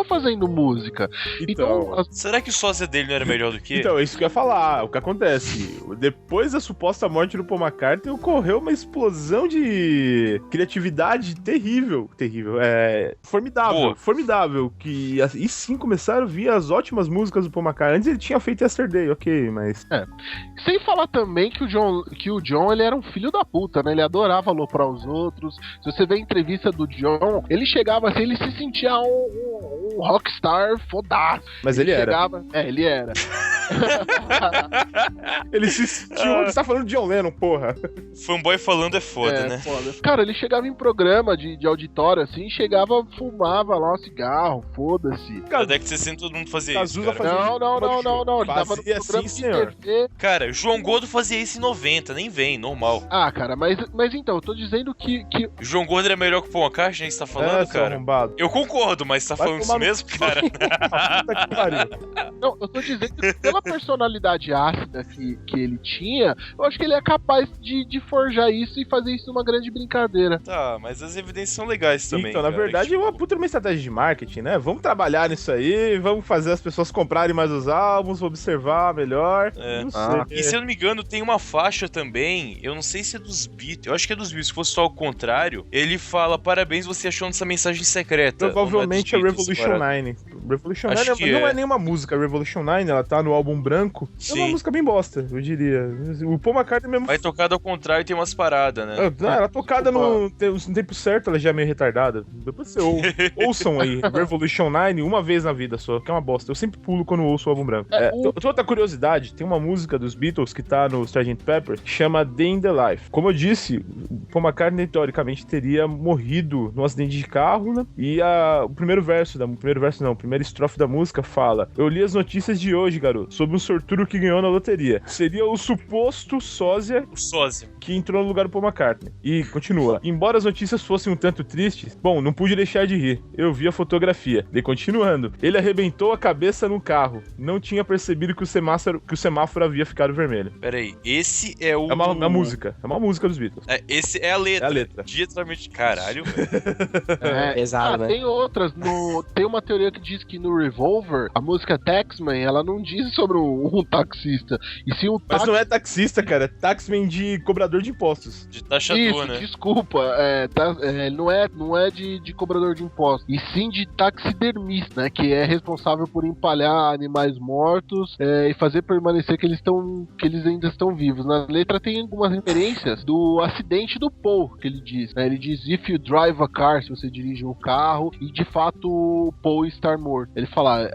[SPEAKER 3] fazendo música. Então
[SPEAKER 1] será que o sósia dele não era melhor do que?
[SPEAKER 5] Então, é isso que eu ia falar. O que acontece? Depois da suposta morte do Paul McCartney, ocorreu uma explosão de criatividade terrível. Formidável. E sim, começaram a vir as ótimas músicas do Paul McCartney. Antes ele tinha feito Yesterday, ok, mas...
[SPEAKER 3] Sem falar também que o John, ele era um filho da puta, né? Ele adorava aloprar os outros. Se você vê a entrevista do John, ele chegava assim, ele se sentia um rockstar fodaço.
[SPEAKER 5] Mas ele era.
[SPEAKER 3] Ele era.
[SPEAKER 5] Ele se sentiu... Você tá falando de John Lennon, porra.
[SPEAKER 1] Fanboy falando é foda, né?
[SPEAKER 3] Foda. Cara, ele chegava em programa de auditório, assim, chegava, fumava lá um cigarro, foda-se.
[SPEAKER 1] Na década de 60 todo mundo fazia isso, cara.
[SPEAKER 3] Não. Ele tava no programa
[SPEAKER 5] assim,
[SPEAKER 3] de
[SPEAKER 5] senhor.
[SPEAKER 3] TV.
[SPEAKER 1] Cara, João Gordo fazia isso em 90, nem vem, normal.
[SPEAKER 3] Ah, cara, mas então, eu tô dizendo que...
[SPEAKER 1] João Gordo era melhor que o Paul McCartney, você tá falando, cara? Eu concordo, mas você tá falando isso mesmo, cara?
[SPEAKER 5] Puta que pariu.
[SPEAKER 3] Não, eu tô dizendo que pela personalidade ácida que ele tinha, eu acho que ele é capaz de forjar isso e fazer isso numa grande brincadeira.
[SPEAKER 1] Tá, mas as evidências são legais também.
[SPEAKER 5] Então, na verdade, é uma puta estratégia de marketing, né? Vamos trabalhar nisso aí, vamos fazer as pessoas comprarem mais os álbuns, observar melhor. Não sei.
[SPEAKER 1] E se eu não me engano, tem uma faixa também, eu não sei se é dos Beatles, eu acho que é dos Beatles, se fosse só ao contrário, ele fala, parabéns, você achou essa mensagem secreta.
[SPEAKER 5] Provavelmente é Revolution 9. Revolution 9 não é nenhuma música, Revolution 9, ela tá no álbum branco.
[SPEAKER 1] Sim.
[SPEAKER 5] É uma música bem bosta, eu diria. O Paul McCartney mesmo...
[SPEAKER 1] Vai tocada ao contrário e tem umas paradas, né?
[SPEAKER 5] Ela tocada no tempo certo, ela já é meio retardada. Depois você ouçam aí, Revolution 9, uma vez na vida só, que é uma bosta. Eu sempre pulo quando ouço o álbum branco. Outra curiosidade, tem uma música dos Beatles que tá no Sgt. Pepper, que chama Day in the Life. Como eu disse, o Paul McCartney, teoricamente, teria morrido num acidente de carro, né? E a primeira estrofe da música fala: eu li as notícias de hoje, garoto, sobre um sortudo que ganhou na loteria. Seria o suposto sósia que entrou no lugar do Paul McCartney. E continua: embora as notícias fossem um tanto tristes, bom, não pude deixar de rir. Eu vi a fotografia. E continuando: ele arrebentou a cabeça no carro. Não tinha percebido que o semáforo havia ficado vermelho.
[SPEAKER 1] Peraí, esse é o...
[SPEAKER 5] É uma música. É uma música dos Beatles.
[SPEAKER 1] Esse é a letra.
[SPEAKER 5] É a letra.
[SPEAKER 1] Diretamente. Caralho.
[SPEAKER 2] Pesado, né?
[SPEAKER 3] Tem outras. Tem uma teoria que diz que no Revolver, a música Taxman, ela não diz sobre um taxista. E sim um
[SPEAKER 5] Mas não é taxista, cara. É taxman de cobrador de impostos.
[SPEAKER 1] De taxador,
[SPEAKER 3] isso,
[SPEAKER 1] né?
[SPEAKER 3] Desculpa. Não é de cobrador de impostos. E sim de taxidermista, né? Que é responsável por empalhar animais mortos e fazer permanecer que eles ainda estão vivos. Na letra tem algumas referências do acidente do Paul, que ele diz. Né? Ele diz: if you drive a car, se você dirige um carro, e de fato o Paul estar morto. Ele fala: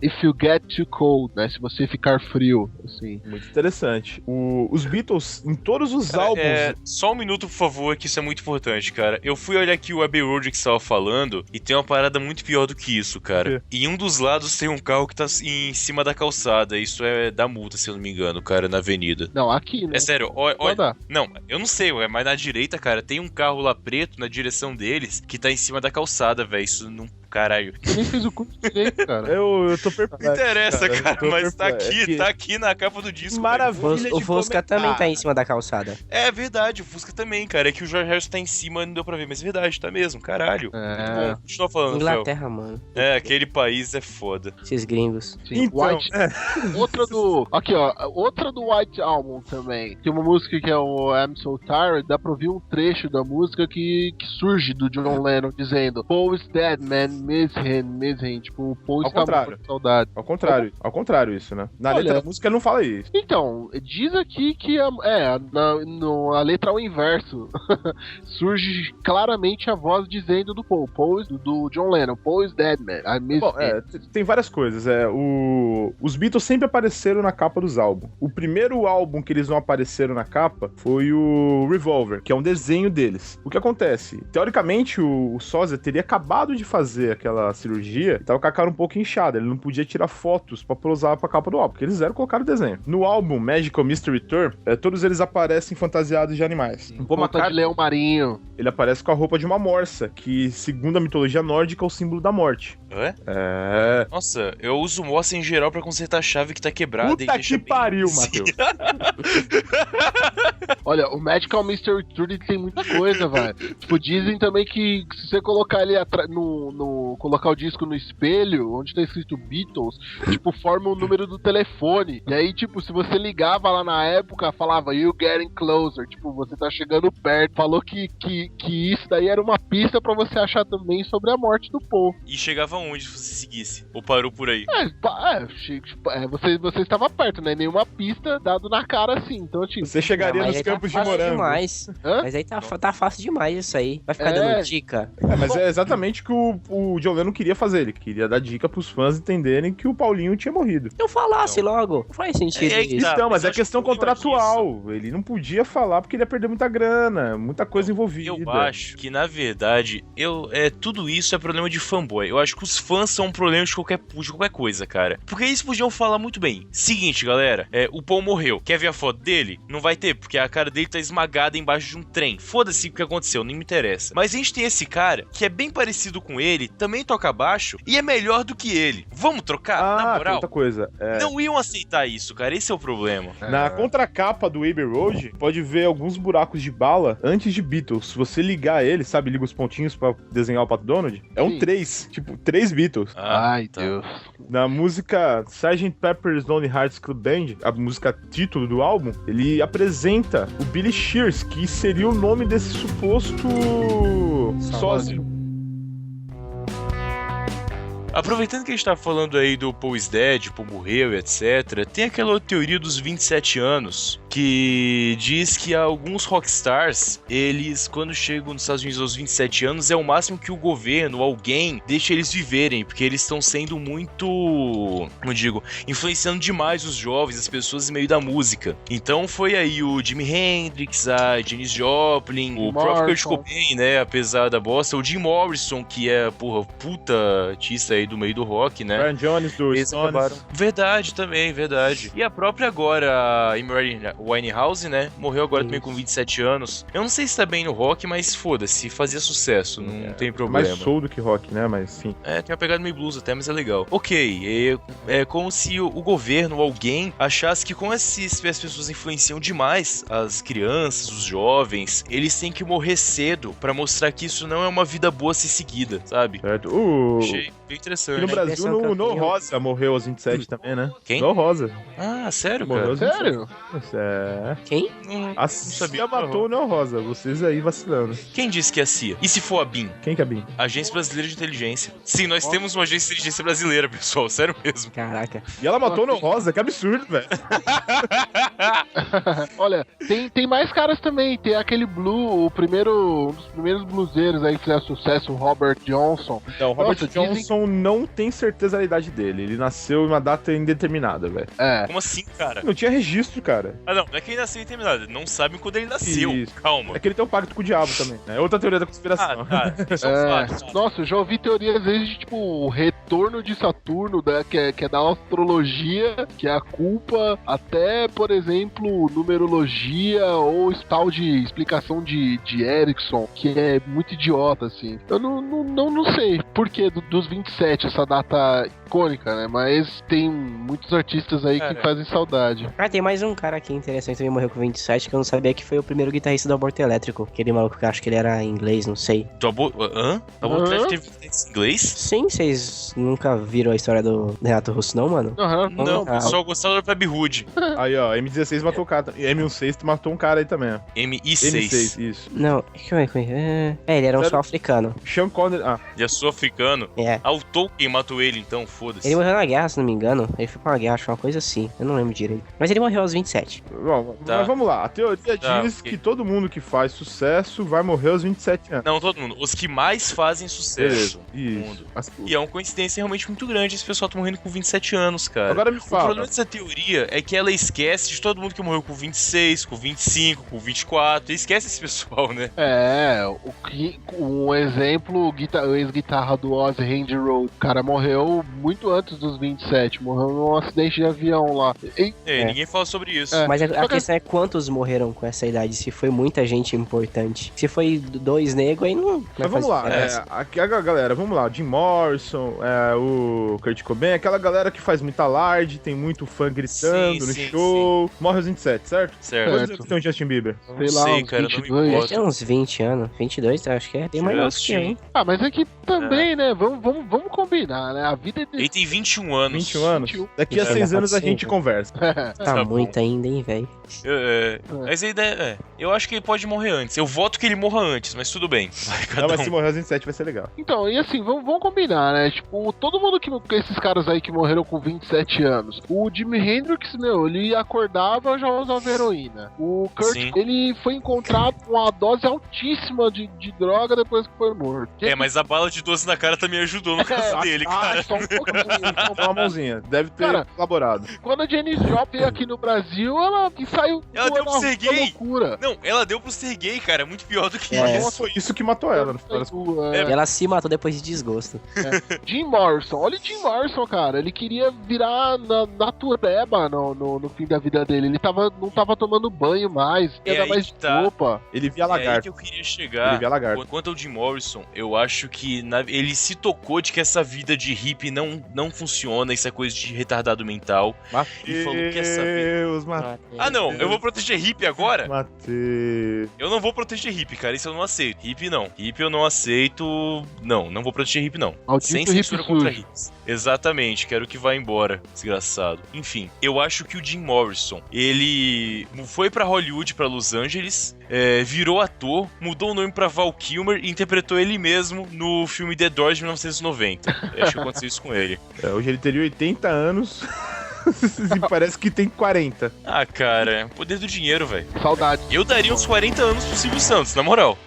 [SPEAKER 3] if you get too cold, né? Se você ficar frio, assim.
[SPEAKER 5] Muito interessante. Os Beatles, em todos os álbuns...
[SPEAKER 1] Só um minuto, por favor, que isso é muito importante, cara. Eu fui olhar aqui o Abbey Road que você estava falando e tem uma parada muito pior do que isso, cara. Em um dos lados tem um carro que tá em cima da calçada. Isso é da multa, se eu não me engano, cara, na avenida.
[SPEAKER 3] Não, aqui, né?
[SPEAKER 1] É sério, olha... Não, eu não sei, mas na direita, cara, tem um carro lá preto na direção deles que tá em cima da calçada, velho. Isso não... Caralho.
[SPEAKER 3] Eu nem fiz o curso direito, cara.
[SPEAKER 5] Eu tô perplexo.
[SPEAKER 1] Não interessa, cara, mas
[SPEAKER 5] perplexo.
[SPEAKER 1] tá aqui na capa do disco.
[SPEAKER 5] Maravilha.
[SPEAKER 2] O Fusca também tá em cima da calçada.
[SPEAKER 1] É verdade, o Fusca também, cara. É que o George Harrison tá em cima e não deu pra ver, mas é verdade, tá mesmo, caralho. Bom, continua falando,
[SPEAKER 2] Inglaterra,
[SPEAKER 1] Fel.
[SPEAKER 2] mano.
[SPEAKER 1] Aquele país é foda.
[SPEAKER 2] Esses gringos.
[SPEAKER 3] Sim, então, White... Outra do... Aqui, ó. Outra do White Album também. Tem uma música que é o I'm So Tired. Dá pra ouvir um trecho da música que surge do John Lennon dizendo Paul is dead, man. Miss him. Tipo, o Paul está morto de saudade.
[SPEAKER 5] Ao contrário isso, né? Na letra da música não fala isso.
[SPEAKER 3] Então, diz aqui que a letra ao inverso. Surge claramente a voz dizendo do Paul do John Lennon. Paul is dead, man. I miss him.
[SPEAKER 5] Tem várias coisas. Os Beatles sempre apareceram na capa dos álbuns. O primeiro álbum que eles não apareceram na capa foi o Revolver, que é um desenho deles. O que acontece? Teoricamente, o sósia teria acabado de fazer aquela cirurgia e tava com a cara um pouco inchada. Ele não podia tirar fotos pra usar pra capa do álbum, porque eles colocaram o desenho. No álbum Magical Mystery Tour, todos eles aparecem fantasiados de animais.
[SPEAKER 3] Um ponta de leão marinho.
[SPEAKER 5] Ele aparece com a roupa de uma morsa, que, segundo a mitologia nórdica, é o símbolo da morte.
[SPEAKER 1] É? Nossa, eu uso morsa em geral pra consertar a chave que tá quebrada.
[SPEAKER 5] Puta que pariu, Matheus.
[SPEAKER 3] Olha, o Magical Mystery Tour tem muita coisa, velho. Tipo, dizem também que se você colocar ele colocar o disco no espelho, onde tá escrito Beatles, tipo, forma o número do telefone. E aí, tipo, se você ligava lá na época, falava You Getting Closer, tipo, você tá chegando perto. Falou que isso daí era uma pista pra você achar também sobre a morte do Paul.
[SPEAKER 1] E chegava onde se você seguisse? Ou parou por aí?
[SPEAKER 3] Você estava perto, né? Nenhuma pista dado na cara assim. Então, tipo,
[SPEAKER 5] você chegaria nos campos de morango.
[SPEAKER 2] Demais. Mas aí tá fácil demais isso aí. Vai ficar dando dica.
[SPEAKER 5] Mas é exatamente o que o John Lennon queria fazer. Ele queria dar dica pros fãs entenderem que o Paulinho tinha morrido.
[SPEAKER 2] Eu falasse logo. Não faz sentido isso.
[SPEAKER 5] Então, mas é questão contratual. Ele não podia falar porque ele ia perder muita grana, muita coisa envolvida.
[SPEAKER 1] Eu acho que, na verdade, tudo isso é problema de fanboy. Eu acho que os fãs são um problema de qualquer coisa, cara. Porque eles podiam falar muito bem. Seguinte, galera, o Paul morreu. Quer ver a foto dele? Não vai ter, porque a cara dele tá esmagada embaixo de um trem. Foda-se o que aconteceu, nem me interessa. Mas a gente tem esse cara, que é bem parecido com ele, também toca baixo, e é melhor do que ele. Vamos trocar? Na moral?
[SPEAKER 5] Outra coisa.
[SPEAKER 1] Não iam aceitar isso, cara. Esse é o problema.
[SPEAKER 5] Na contracapa do Abbey Road, pode ver alguns buracos de bala antes de Beatles. Se você ligar ele, sabe, liga os pontinhos pra desenhar o Pato Donald, é um 3. Tipo, 3 Beatles.
[SPEAKER 3] Ai, Deus.
[SPEAKER 5] Na música Sgt. Pepper's Lonely Hearts Club Band, a música título do álbum, ele apresenta o Billy Shears, que seria o nome desse suposto sósia.
[SPEAKER 1] Aproveitando que a gente tá falando aí do Paul is Dead, Paul morreu e etc., tem aquela teoria dos 27 anos, que diz que alguns rockstars, eles, quando chegam nos Estados Unidos aos 27 anos, é o máximo que o governo, alguém, deixa eles viverem, porque eles estão sendo muito, como eu digo, influenciando demais os jovens, as pessoas em meio da música. Então foi aí o Jimi Hendrix, a Janis Joplin, o próprio Kurt Cobain, né, apesar da bosta, o Jim Morrison, que é, puta artista aí do meio do rock, né?
[SPEAKER 5] Brian Jones do Stones.
[SPEAKER 1] Verdade também, verdade. E a própria agora, a Amy Winehouse, né? Morreu agora também com 27 anos. Eu não sei se tá bem no rock, mas foda-se, fazia sucesso, não tem problema.
[SPEAKER 5] Mais soul do que rock, né? Mas sim.
[SPEAKER 1] Tem uma pegada meio blues até, mas é legal. Ok, é como se o governo ou alguém achasse que como as pessoas influenciam demais as crianças, os jovens, eles têm que morrer cedo pra mostrar que isso não é uma vida boa a ser seguida, sabe?
[SPEAKER 5] Certo.
[SPEAKER 1] Achei bem interessante.
[SPEAKER 5] E no Brasil, No Rosa morreu aos 27 também, né?
[SPEAKER 1] Quem?
[SPEAKER 5] No Rosa.
[SPEAKER 1] Ah, sério,
[SPEAKER 5] morreu
[SPEAKER 1] cara?
[SPEAKER 3] Sério?
[SPEAKER 2] Quem?
[SPEAKER 5] A CIA matou o Neo Rosa, vocês aí vacilando.
[SPEAKER 1] Quem disse que é a CIA? E se for a BIM?
[SPEAKER 5] Quem que é a BIM?
[SPEAKER 1] Agência Brasileira de Inteligência. Sim, nós temos uma agência de inteligência brasileira, pessoal, sério mesmo.
[SPEAKER 2] Caraca.
[SPEAKER 5] E ela matou o Neo Rosa, que absurdo, velho.
[SPEAKER 3] Olha, tem mais caras também. Tem aquele Blue, um dos primeiros bluseiros aí que fizeram sucesso, o Robert Johnson.
[SPEAKER 5] Não, o Robert Johnson não tem certeza da idade dele. Ele nasceu em uma data indeterminada, velho.
[SPEAKER 1] Como assim, cara?
[SPEAKER 5] Não tinha registro, cara.
[SPEAKER 1] Não é que ele nasceu indeterminado. Não sabem quando ele nasceu.
[SPEAKER 5] Isso.
[SPEAKER 1] Calma.
[SPEAKER 5] É que ele tem um pacto com o diabo também, né? É outra teoria da conspiração.
[SPEAKER 1] Isso é um fato.
[SPEAKER 3] Nossa, eu já ouvi teorias às vezes de tipo o retorno de Saturno, que é da astrologia, que é a culpa, até, por exemplo, numerologia ou tal de explicação de Erickson, que é muito idiota, assim. Eu não sei por que dos 27, essa data icônica, né? Mas tem muitos artistas aí que fazem saudade.
[SPEAKER 2] Tem mais um cara aqui interessante também, morreu com 27, que eu não sabia que foi o primeiro guitarrista do Aborto Elétrico. Aquele maluco que eu acho que ele era inglês, não sei.
[SPEAKER 1] Do Aborto Elétrico teve guitarrista inglês?
[SPEAKER 2] Sim, vocês nunca viram a história do Renato Russo, não, mano?
[SPEAKER 1] Não, só gostava do Fab Hood.
[SPEAKER 5] Aí, ó, M16 matou o cara. E M16 matou um cara aí também, ó.
[SPEAKER 1] MI6.
[SPEAKER 5] Isso.
[SPEAKER 2] Não, ele era um sul-africano.
[SPEAKER 5] Sean Connery.
[SPEAKER 1] Já sul-africano?
[SPEAKER 2] É.
[SPEAKER 1] O Tolkien matou ele, então, foda-se.
[SPEAKER 2] Ele morreu na guerra, se não me engano. Ele foi pra uma guerra, acho uma coisa assim. Eu não lembro direito. Mas ele morreu aos 27.
[SPEAKER 5] Bom, mas vamos lá. A teoria diz que todo mundo que faz sucesso vai morrer aos 27 anos.
[SPEAKER 1] Não, todo mundo. Os que mais fazem sucesso no mundo. E é uma coincidência realmente muito grande. Esse pessoal tá morrendo com 27 anos, cara.
[SPEAKER 5] Agora me fala.
[SPEAKER 1] O problema dessa teoria é que ela esquece de todo mundo que morreu com 26, com 25, com 24. E esquece esse pessoal, né?
[SPEAKER 3] Um exemplo, o ex-guitarra do Ozzy, Randy Rhoads. O cara morreu muito antes dos 27. Morreu num acidente de avião lá.
[SPEAKER 1] Ninguém fala sobre isso.
[SPEAKER 2] Mas a questão é quantos morreram com essa idade. Se foi muita gente importante. Se foi 2 negros, aí não.
[SPEAKER 5] Mas vamos lá. Aqui a galera, vamos lá. Jim Morrison, o Kurt Cobain, aquela galera que faz muita alarde, tem muito fã gritando no show. Morre aos 27, certo? Quantos anos tem o Justin Bieber?
[SPEAKER 3] Sei lá, uns
[SPEAKER 1] cara,
[SPEAKER 3] 22.
[SPEAKER 1] não me
[SPEAKER 2] Tem uns 20 anos. 22, acho que é. Tem mais novo que aí.
[SPEAKER 3] Mas aqui também, né? Vamos combinar, né? A vida é
[SPEAKER 1] Ele tem 21 anos.
[SPEAKER 5] 21 anos? Daqui a 6 anos a gente conversa.
[SPEAKER 2] Tá muito ainda, hein, velho.
[SPEAKER 1] Mas a ideia eu acho que ele pode morrer antes. Eu voto que ele morra antes, mas tudo bem.
[SPEAKER 5] Mas se morrer aos 27 vai ser legal.
[SPEAKER 3] Então, e assim, vamos combinar, né? Tipo, todo mundo esses caras aí que morreram com 27 anos. O Jimi Hendrix, ele acordava já usava heroína. O Kurt, ele foi encontrado com uma dose altíssima de droga depois que foi morto.
[SPEAKER 1] Mas a bala de doce na cara também ajudou no caso dele, cara.
[SPEAKER 3] Só um pouquinho.
[SPEAKER 5] Uma mãozinha. Deve ter colaborado.
[SPEAKER 3] Quando a Janis Joplin veio aqui no Brasil, ela saiu.
[SPEAKER 1] Ela deu pro ser gay.
[SPEAKER 3] Loucura.
[SPEAKER 1] Não, ela deu pro ser gay, cara. É muito pior do que
[SPEAKER 5] isso. Foi isso que matou ela, no final das contas.
[SPEAKER 2] E ela se matou depois de desgosto.
[SPEAKER 3] Jim Morrison. Olha o Jim Morrison, cara. Ele queria virar natureba no fim da vida dele. Ele não tava tomando banho mais. Ia dar mais roupa.
[SPEAKER 5] Ele via lagarto.
[SPEAKER 1] É aí que eu queria chegar.
[SPEAKER 5] Ele via lagarto.
[SPEAKER 1] Quanto ao Jim Morrison, eu acho que ele se tocou de que essa vida de hippie não funciona. Isso é coisa de retardado mental. E falou que essa vida... não, eu vou proteger hippie agora?
[SPEAKER 5] Mateus.
[SPEAKER 1] Eu não vou proteger hippie, cara, isso eu não aceito. Hippie não. Hippie eu não aceito. Não vou proteger hippie não. Sem censura contra hippies. Exatamente, quero que vá embora, desgraçado. Enfim, eu acho que o Jim Morrison, ele foi pra Hollywood, pra Los Angeles, virou ator, mudou o nome pra Val Kilmer e interpretou ele mesmo no filme The Doors de 1990. Acho que aconteceu isso com ele.
[SPEAKER 5] Hoje ele teria 80 anos... Parece que tem 40.
[SPEAKER 1] Cara, poder do dinheiro, velho.
[SPEAKER 3] Saudade.
[SPEAKER 1] Eu daria uns 40 anos pro Silvio Santos, na moral.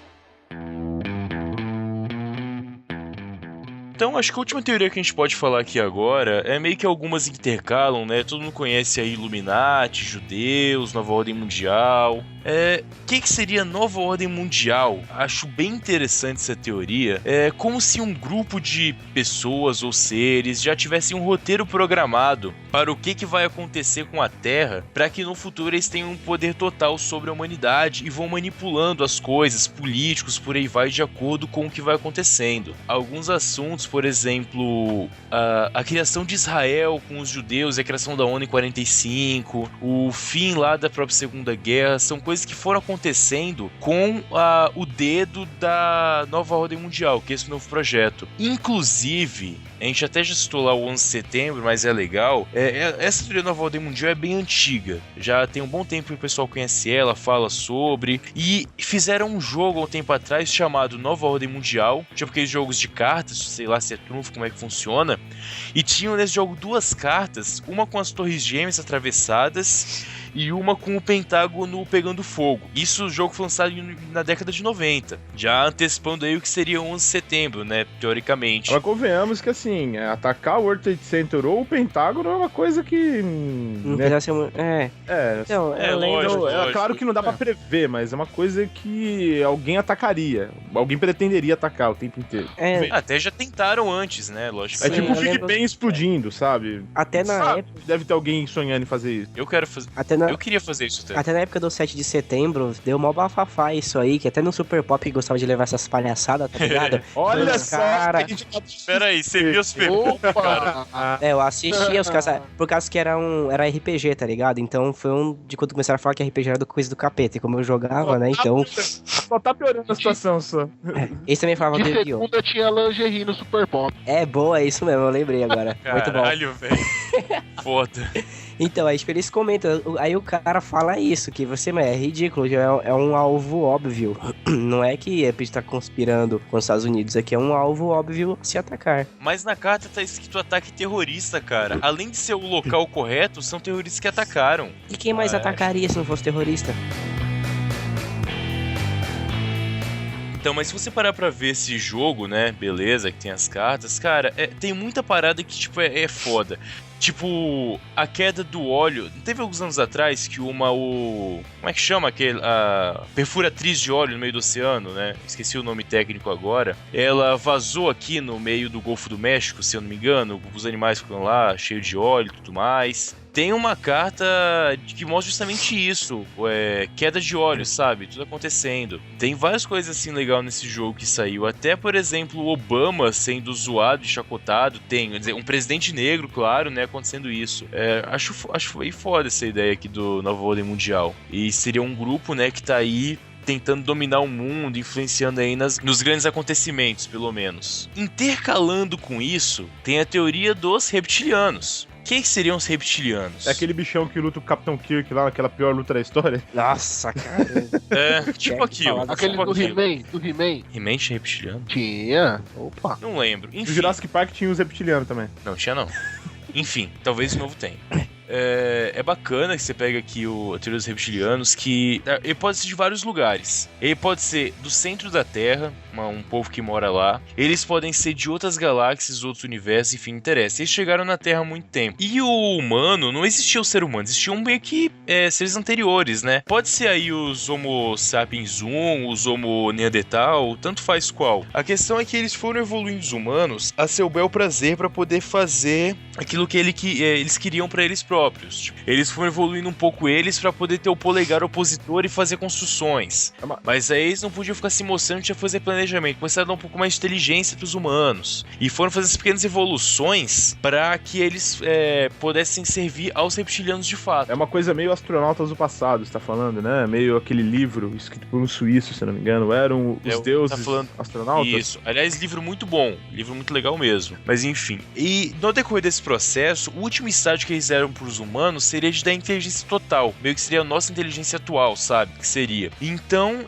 [SPEAKER 1] Então, acho que a última teoria que a gente pode falar aqui agora é meio que algumas intercalam, né? Todo mundo conhece aí Illuminati, judeus, Nova Ordem Mundial. O que seria Nova Ordem Mundial? Acho bem interessante essa teoria. É como se um grupo de pessoas ou seres já tivessem um roteiro programado para o que vai acontecer com a Terra, para que no futuro eles tenham um poder total sobre a humanidade e vão manipulando as coisas, políticos, por aí vai, de acordo com o que vai acontecendo. Alguns assuntos, por exemplo, a criação de Israel com os judeus e a criação da ONU em 45, o fim lá da própria Segunda Guerra, são coisas que foram acontecendo com o dedo da Nova Ordem Mundial, que é esse novo projeto. Inclusive, A gente até já citou lá o 11 de setembro, mas é legal. Essa teoria da nova ordem mundial é bem antiga. Já tem um bom tempo que o pessoal conhece ela, fala sobre. E fizeram um jogo há um tempo atrás chamado Nova Ordem Mundial. Tipo aqueles jogos de cartas, sei lá se é trunfo, como é que funciona. E tinham nesse jogo 2 cartas, uma com as torres gêmeas atravessadas e uma com o Pentágono pegando fogo. Isso, o jogo foi lançado na década de 90, já antecipando aí o que seria o 11 de setembro, né, teoricamente.
[SPEAKER 5] Mas convenhamos que, assim, atacar o World Trade Center ou o Pentágono é uma coisa que...
[SPEAKER 2] Não precisa ser muito...
[SPEAKER 5] Então,
[SPEAKER 1] lógico.
[SPEAKER 5] Claro que não dá pra prever, mas é uma coisa que alguém atacaria. Alguém pretenderia atacar o tempo inteiro.
[SPEAKER 1] Até já tentaram antes, né, lógico.
[SPEAKER 5] É tipo o Big Bang explodindo, sabe?
[SPEAKER 2] Até na época...
[SPEAKER 5] Deve ter alguém sonhando em fazer isso.
[SPEAKER 1] Eu quero fazer... Eu queria fazer isso até.
[SPEAKER 2] Até na época do 7 de setembro, deu mó bafafá isso aí, que até no Super Pop gostava de levar essas palhaçadas, tá ligado?
[SPEAKER 5] Olha só!
[SPEAKER 2] Cara...
[SPEAKER 1] Peraí, você viu os perguntas, cara?
[SPEAKER 2] Eu assistia os caras, por causa que era RPG, tá ligado? Então foi de quando começaram a falar que RPG era coisa do capeta, e como eu jogava, né, então...
[SPEAKER 5] Só tá piorando a situação, só.
[SPEAKER 2] Esse também falava
[SPEAKER 3] de segunda tinha lingerie no Super Pop.
[SPEAKER 2] É boa, é isso mesmo, eu lembrei agora. Muito bom.
[SPEAKER 1] Caralho, velho. Foda.
[SPEAKER 2] Então, aí eles comentam, aí o cara fala isso, que você, é ridículo, é um alvo óbvio. Não é que a gente tá conspirando com os Estados Unidos, aqui é um alvo óbvio se atacar.
[SPEAKER 1] Mas na carta tá escrito ataque terrorista, cara. Além de ser o local correto, são terroristas que atacaram.
[SPEAKER 2] E quem mais atacaria se não fosse terrorista?
[SPEAKER 1] Então, mas se você parar pra ver esse jogo, né, beleza, que tem as cartas, cara, tem muita parada que, tipo, é foda. Tipo, a queda do óleo. Teve alguns anos atrás que como é que chama a perfuratriz de óleo no meio do oceano, né? Esqueci o nome técnico agora. Ela vazou aqui no meio do Golfo do México, se eu não me engano. Os animais ficam lá, cheio de óleo e tudo mais. Tem uma carta que mostra justamente isso, queda de óleo, sabe? Tudo acontecendo. Tem várias coisas assim legais nesse jogo que saiu. Até, por exemplo, o Obama sendo zoado e chacotado. Tem, quer dizer, um presidente negro, claro, né? Acontecendo isso. Acho foi foda essa ideia aqui do Nova Ordem Mundial. E seria um grupo, né, que tá aí tentando dominar o mundo, influenciando aí nos grandes acontecimentos, pelo menos. Intercalando com isso, tem a teoria dos reptilianos. Quem seriam os reptilianos?
[SPEAKER 5] É aquele bichão que luta o Capitão Kirk lá, aquela pior luta da história.
[SPEAKER 2] Nossa, cara.
[SPEAKER 1] Tipo aquilo.
[SPEAKER 3] Aquele do He-Man.
[SPEAKER 1] He-Man tinha reptiliano?
[SPEAKER 3] Tinha. Opa.
[SPEAKER 1] Não lembro. Enfim.
[SPEAKER 5] No Jurassic Park tinha os reptilianos também.
[SPEAKER 1] Não, tinha não. Enfim, talvez o novo tenha. É bacana que você pega aqui a teoria dos reptilianos, que ele pode ser de vários lugares. Ele pode ser do centro da Terra, um povo que mora lá. Eles podem ser de outras galáxias, outros universos, enfim, não interessa. Eles chegaram na Terra há muito tempo. E o humano, não existia o ser humano, existiam meio que seres anteriores, né? Pode ser aí os Homo sapiens 1, os Homo Neandertal, tanto faz qual. A questão é que eles foram evoluindo os humanos a seu bel prazer para poder fazer aquilo que eles queriam para eles próprios. Tipo, eles foram evoluindo um pouco para poder ter o polegar opositor e fazer construções. Mas aí eles não podiam ficar se mostrando, tinha que fazer planejamento. Começaram a dar um pouco mais de inteligência pros humanos. E foram fazer essas pequenas evoluções para que eles pudessem servir aos reptilianos de fato.
[SPEAKER 5] É uma coisa meio Astronautas do Passado, você tá falando, né? Meio aquele livro escrito por um suíço, se não me engano. Eram os deuses astronautas?
[SPEAKER 1] Isso. Aliás, livro muito bom. Livro muito legal mesmo. Mas enfim. E no decorrer desse processo, o último estágio que eles deram pros humanos seria de dar inteligência total. Meio que seria a nossa inteligência atual, sabe? Que seria. Então,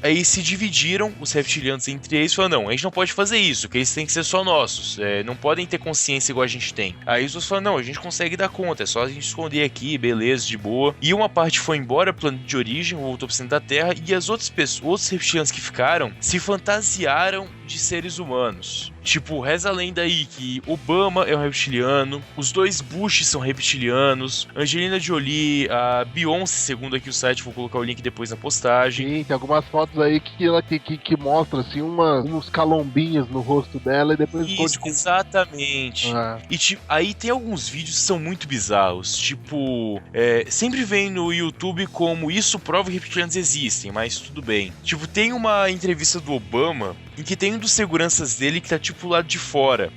[SPEAKER 1] aí se dividiram os reptilianos entre eles e falaram, não, a gente não pode fazer isso, que eles têm que ser só nossos. Não podem ter consciência igual a gente tem. Aí os outros falaram, não, a gente consegue dar conta, é só a gente esconder aqui, beleza, de boa. E uma parte foi embora pro planeta de origem, voltou pro centro da Terra, e as outras pessoas, outros reptilianos que ficaram, se fantasiaram de seres humanos. Tipo, reza a lenda aí que Obama é um reptiliano, os 2 Bush são reptilianos, Angelina Jolie, a Beyoncé, segundo aqui o site, vou colocar o link depois na postagem.
[SPEAKER 3] Sim, tem algumas fotos aí que mostram assim uns calombinhos no rosto dela e depois
[SPEAKER 1] isso, exatamente. E tipo, aí tem alguns vídeos que são muito bizarros, tipo, sempre vem no YouTube como isso prova que reptilianos existem, mas tudo bem. Tipo, tem uma entrevista do Obama em que tem um dos seguranças dele que tá tipo pro lado de fora,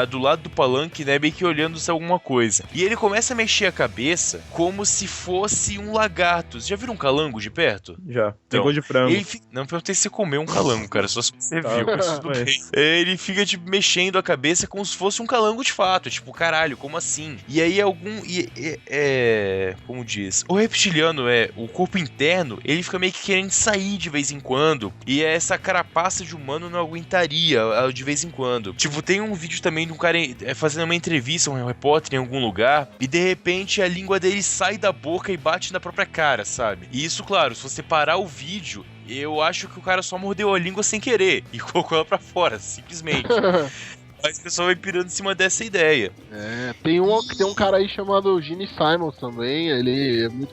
[SPEAKER 1] do lado do palanque, né, meio que olhando se alguma coisa. E ele começa a mexer a cabeça como se fosse um lagarto. Você já viram um calango de perto?
[SPEAKER 5] Já. Tem gosto de frango.
[SPEAKER 1] Não perguntei se você comeu um calango, cara, só se você viu, mas tudo bem. Ele fica, tipo, mexendo a cabeça como se fosse um calango de fato. Tipo, caralho, como assim? E aí como diz? O reptiliano, o corpo interno, ele fica meio que querendo sair de vez em quando. E essa carapaça de humano não aguentaria de vez em quando. Tipo, tem um vídeo também de um cara fazendo uma entrevista, um repórter em algum lugar, e de repente a língua dele sai da boca e bate na própria cara, sabe? E isso, claro, se você parar o vídeo, eu acho que o cara só mordeu a língua sem querer e colocou ela pra fora, simplesmente. Mas o pessoal vai pirando em cima dessa ideia.
[SPEAKER 3] Tem um cara aí chamado Gene Simons também, ele é muito...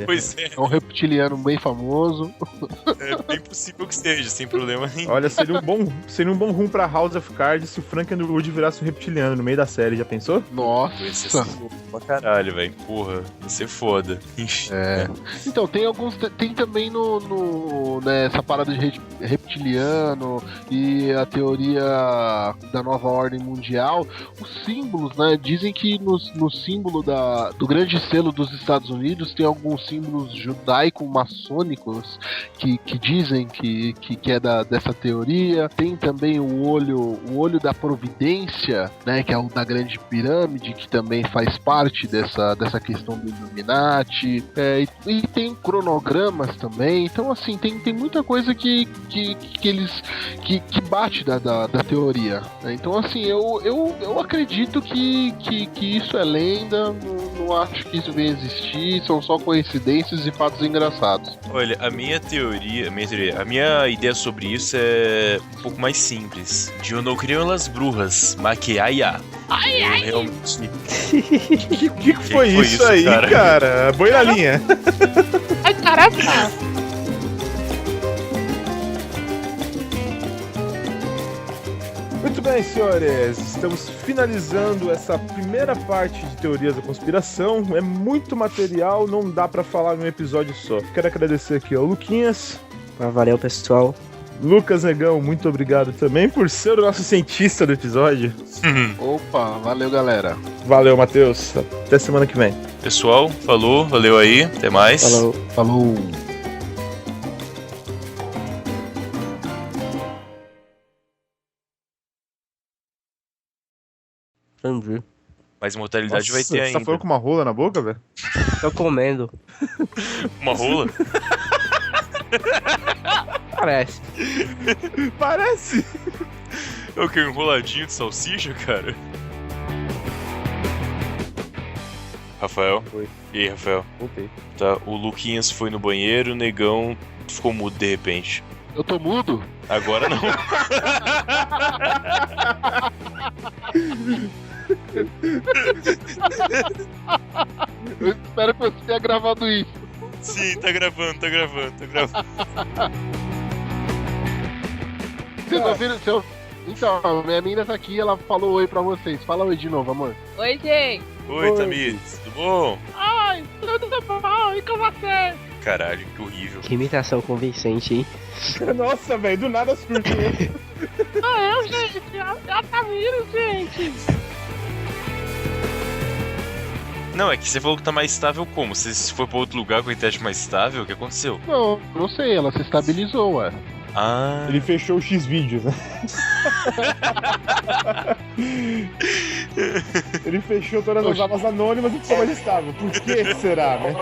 [SPEAKER 1] pois é.
[SPEAKER 3] É um reptiliano bem famoso.
[SPEAKER 1] É bem possível que seja, sem problema nenhum.
[SPEAKER 5] Olha, seria um bom rumo pra House of Cards se o Frank Underwood virasse um reptiliano no meio da série, já pensou?
[SPEAKER 3] Nossa!
[SPEAKER 1] Vai ser pra caralho, velho. Porra, vai ser foda.
[SPEAKER 3] Então, tem também nessa parada de reptiliano e a teoria da nova ordem mundial, os símbolos, né? Dizem que no símbolo do grande selo dos Estados Unidos tem alguns símbolos judaico-maçônicos que dizem que é dessa teoria. Tem também o olho da providência, né? Que é o da grande pirâmide, que também faz parte dessa questão do Illuminati. E tem cronogramas também. Então, assim, tem muita coisa que bate da teoria, né? Então, assim, eu acredito que isso é lenda, não acho que isso venha existir, são só coincidências e fatos engraçados.
[SPEAKER 1] Olha, a minha ideia sobre isso é um pouco mais simples. Eu não creio nas brujas, maquiaia.
[SPEAKER 6] Ai.
[SPEAKER 1] Realmente...
[SPEAKER 5] que foi isso aí, cara? Boi na linha.
[SPEAKER 6] Ai, caraca.
[SPEAKER 5] Muito bem, senhores, estamos finalizando essa primeira parte de teorias da conspiração. É muito material, não dá pra falar em um episódio só. Quero agradecer aqui ao Luquinhas.
[SPEAKER 2] Valeu, pessoal.
[SPEAKER 5] Lucas Negão, muito obrigado também por ser o nosso cientista do episódio.
[SPEAKER 3] Opa, valeu, galera.
[SPEAKER 5] Valeu, Matheus. Até semana que vem.
[SPEAKER 1] Pessoal, falou, valeu aí, até mais.
[SPEAKER 3] Falou.
[SPEAKER 2] Entendi.
[SPEAKER 1] Mas mortalidade vai ter ainda.
[SPEAKER 5] Você tá falando com uma rola na boca, velho?
[SPEAKER 2] Tô comendo.
[SPEAKER 1] Uma rola?
[SPEAKER 2] Parece.
[SPEAKER 5] Parece.
[SPEAKER 1] É o que? Enroladinho de salsicha, cara? Rafael?
[SPEAKER 5] Oi.
[SPEAKER 1] E aí, Rafael?
[SPEAKER 5] Voltei.
[SPEAKER 1] Tá, o Luquinhas foi no banheiro, o Negão ficou mudo de repente.
[SPEAKER 3] Eu tô mudo?
[SPEAKER 1] Agora não.
[SPEAKER 3] Eu espero que você tenha gravado isso.
[SPEAKER 1] Sim, tá gravando.
[SPEAKER 3] Vocês ouviram? Então, minha menina tá aqui, ela falou oi pra vocês. Fala oi de novo, amor.
[SPEAKER 7] Oi, gente.
[SPEAKER 1] Oi, Tamires, tudo bom?
[SPEAKER 7] Ai, tudo bom, e com você?
[SPEAKER 1] Caralho, que horrível.
[SPEAKER 2] Que imitação convincente, hein?
[SPEAKER 5] Nossa, velho, do nada surgiu.
[SPEAKER 7] Sou eu, gente. A Tamires, gente.
[SPEAKER 1] Não, é que você falou que tá mais estável como? Você foi pra outro lugar com a internet mais estável? O que aconteceu?
[SPEAKER 3] Não sei, ela se estabilizou, ué.
[SPEAKER 1] Ah.
[SPEAKER 5] Ele fechou o X-Vídeos, né? Ele fechou todas as abas anônimas e ficou mais estável. Por que será, né?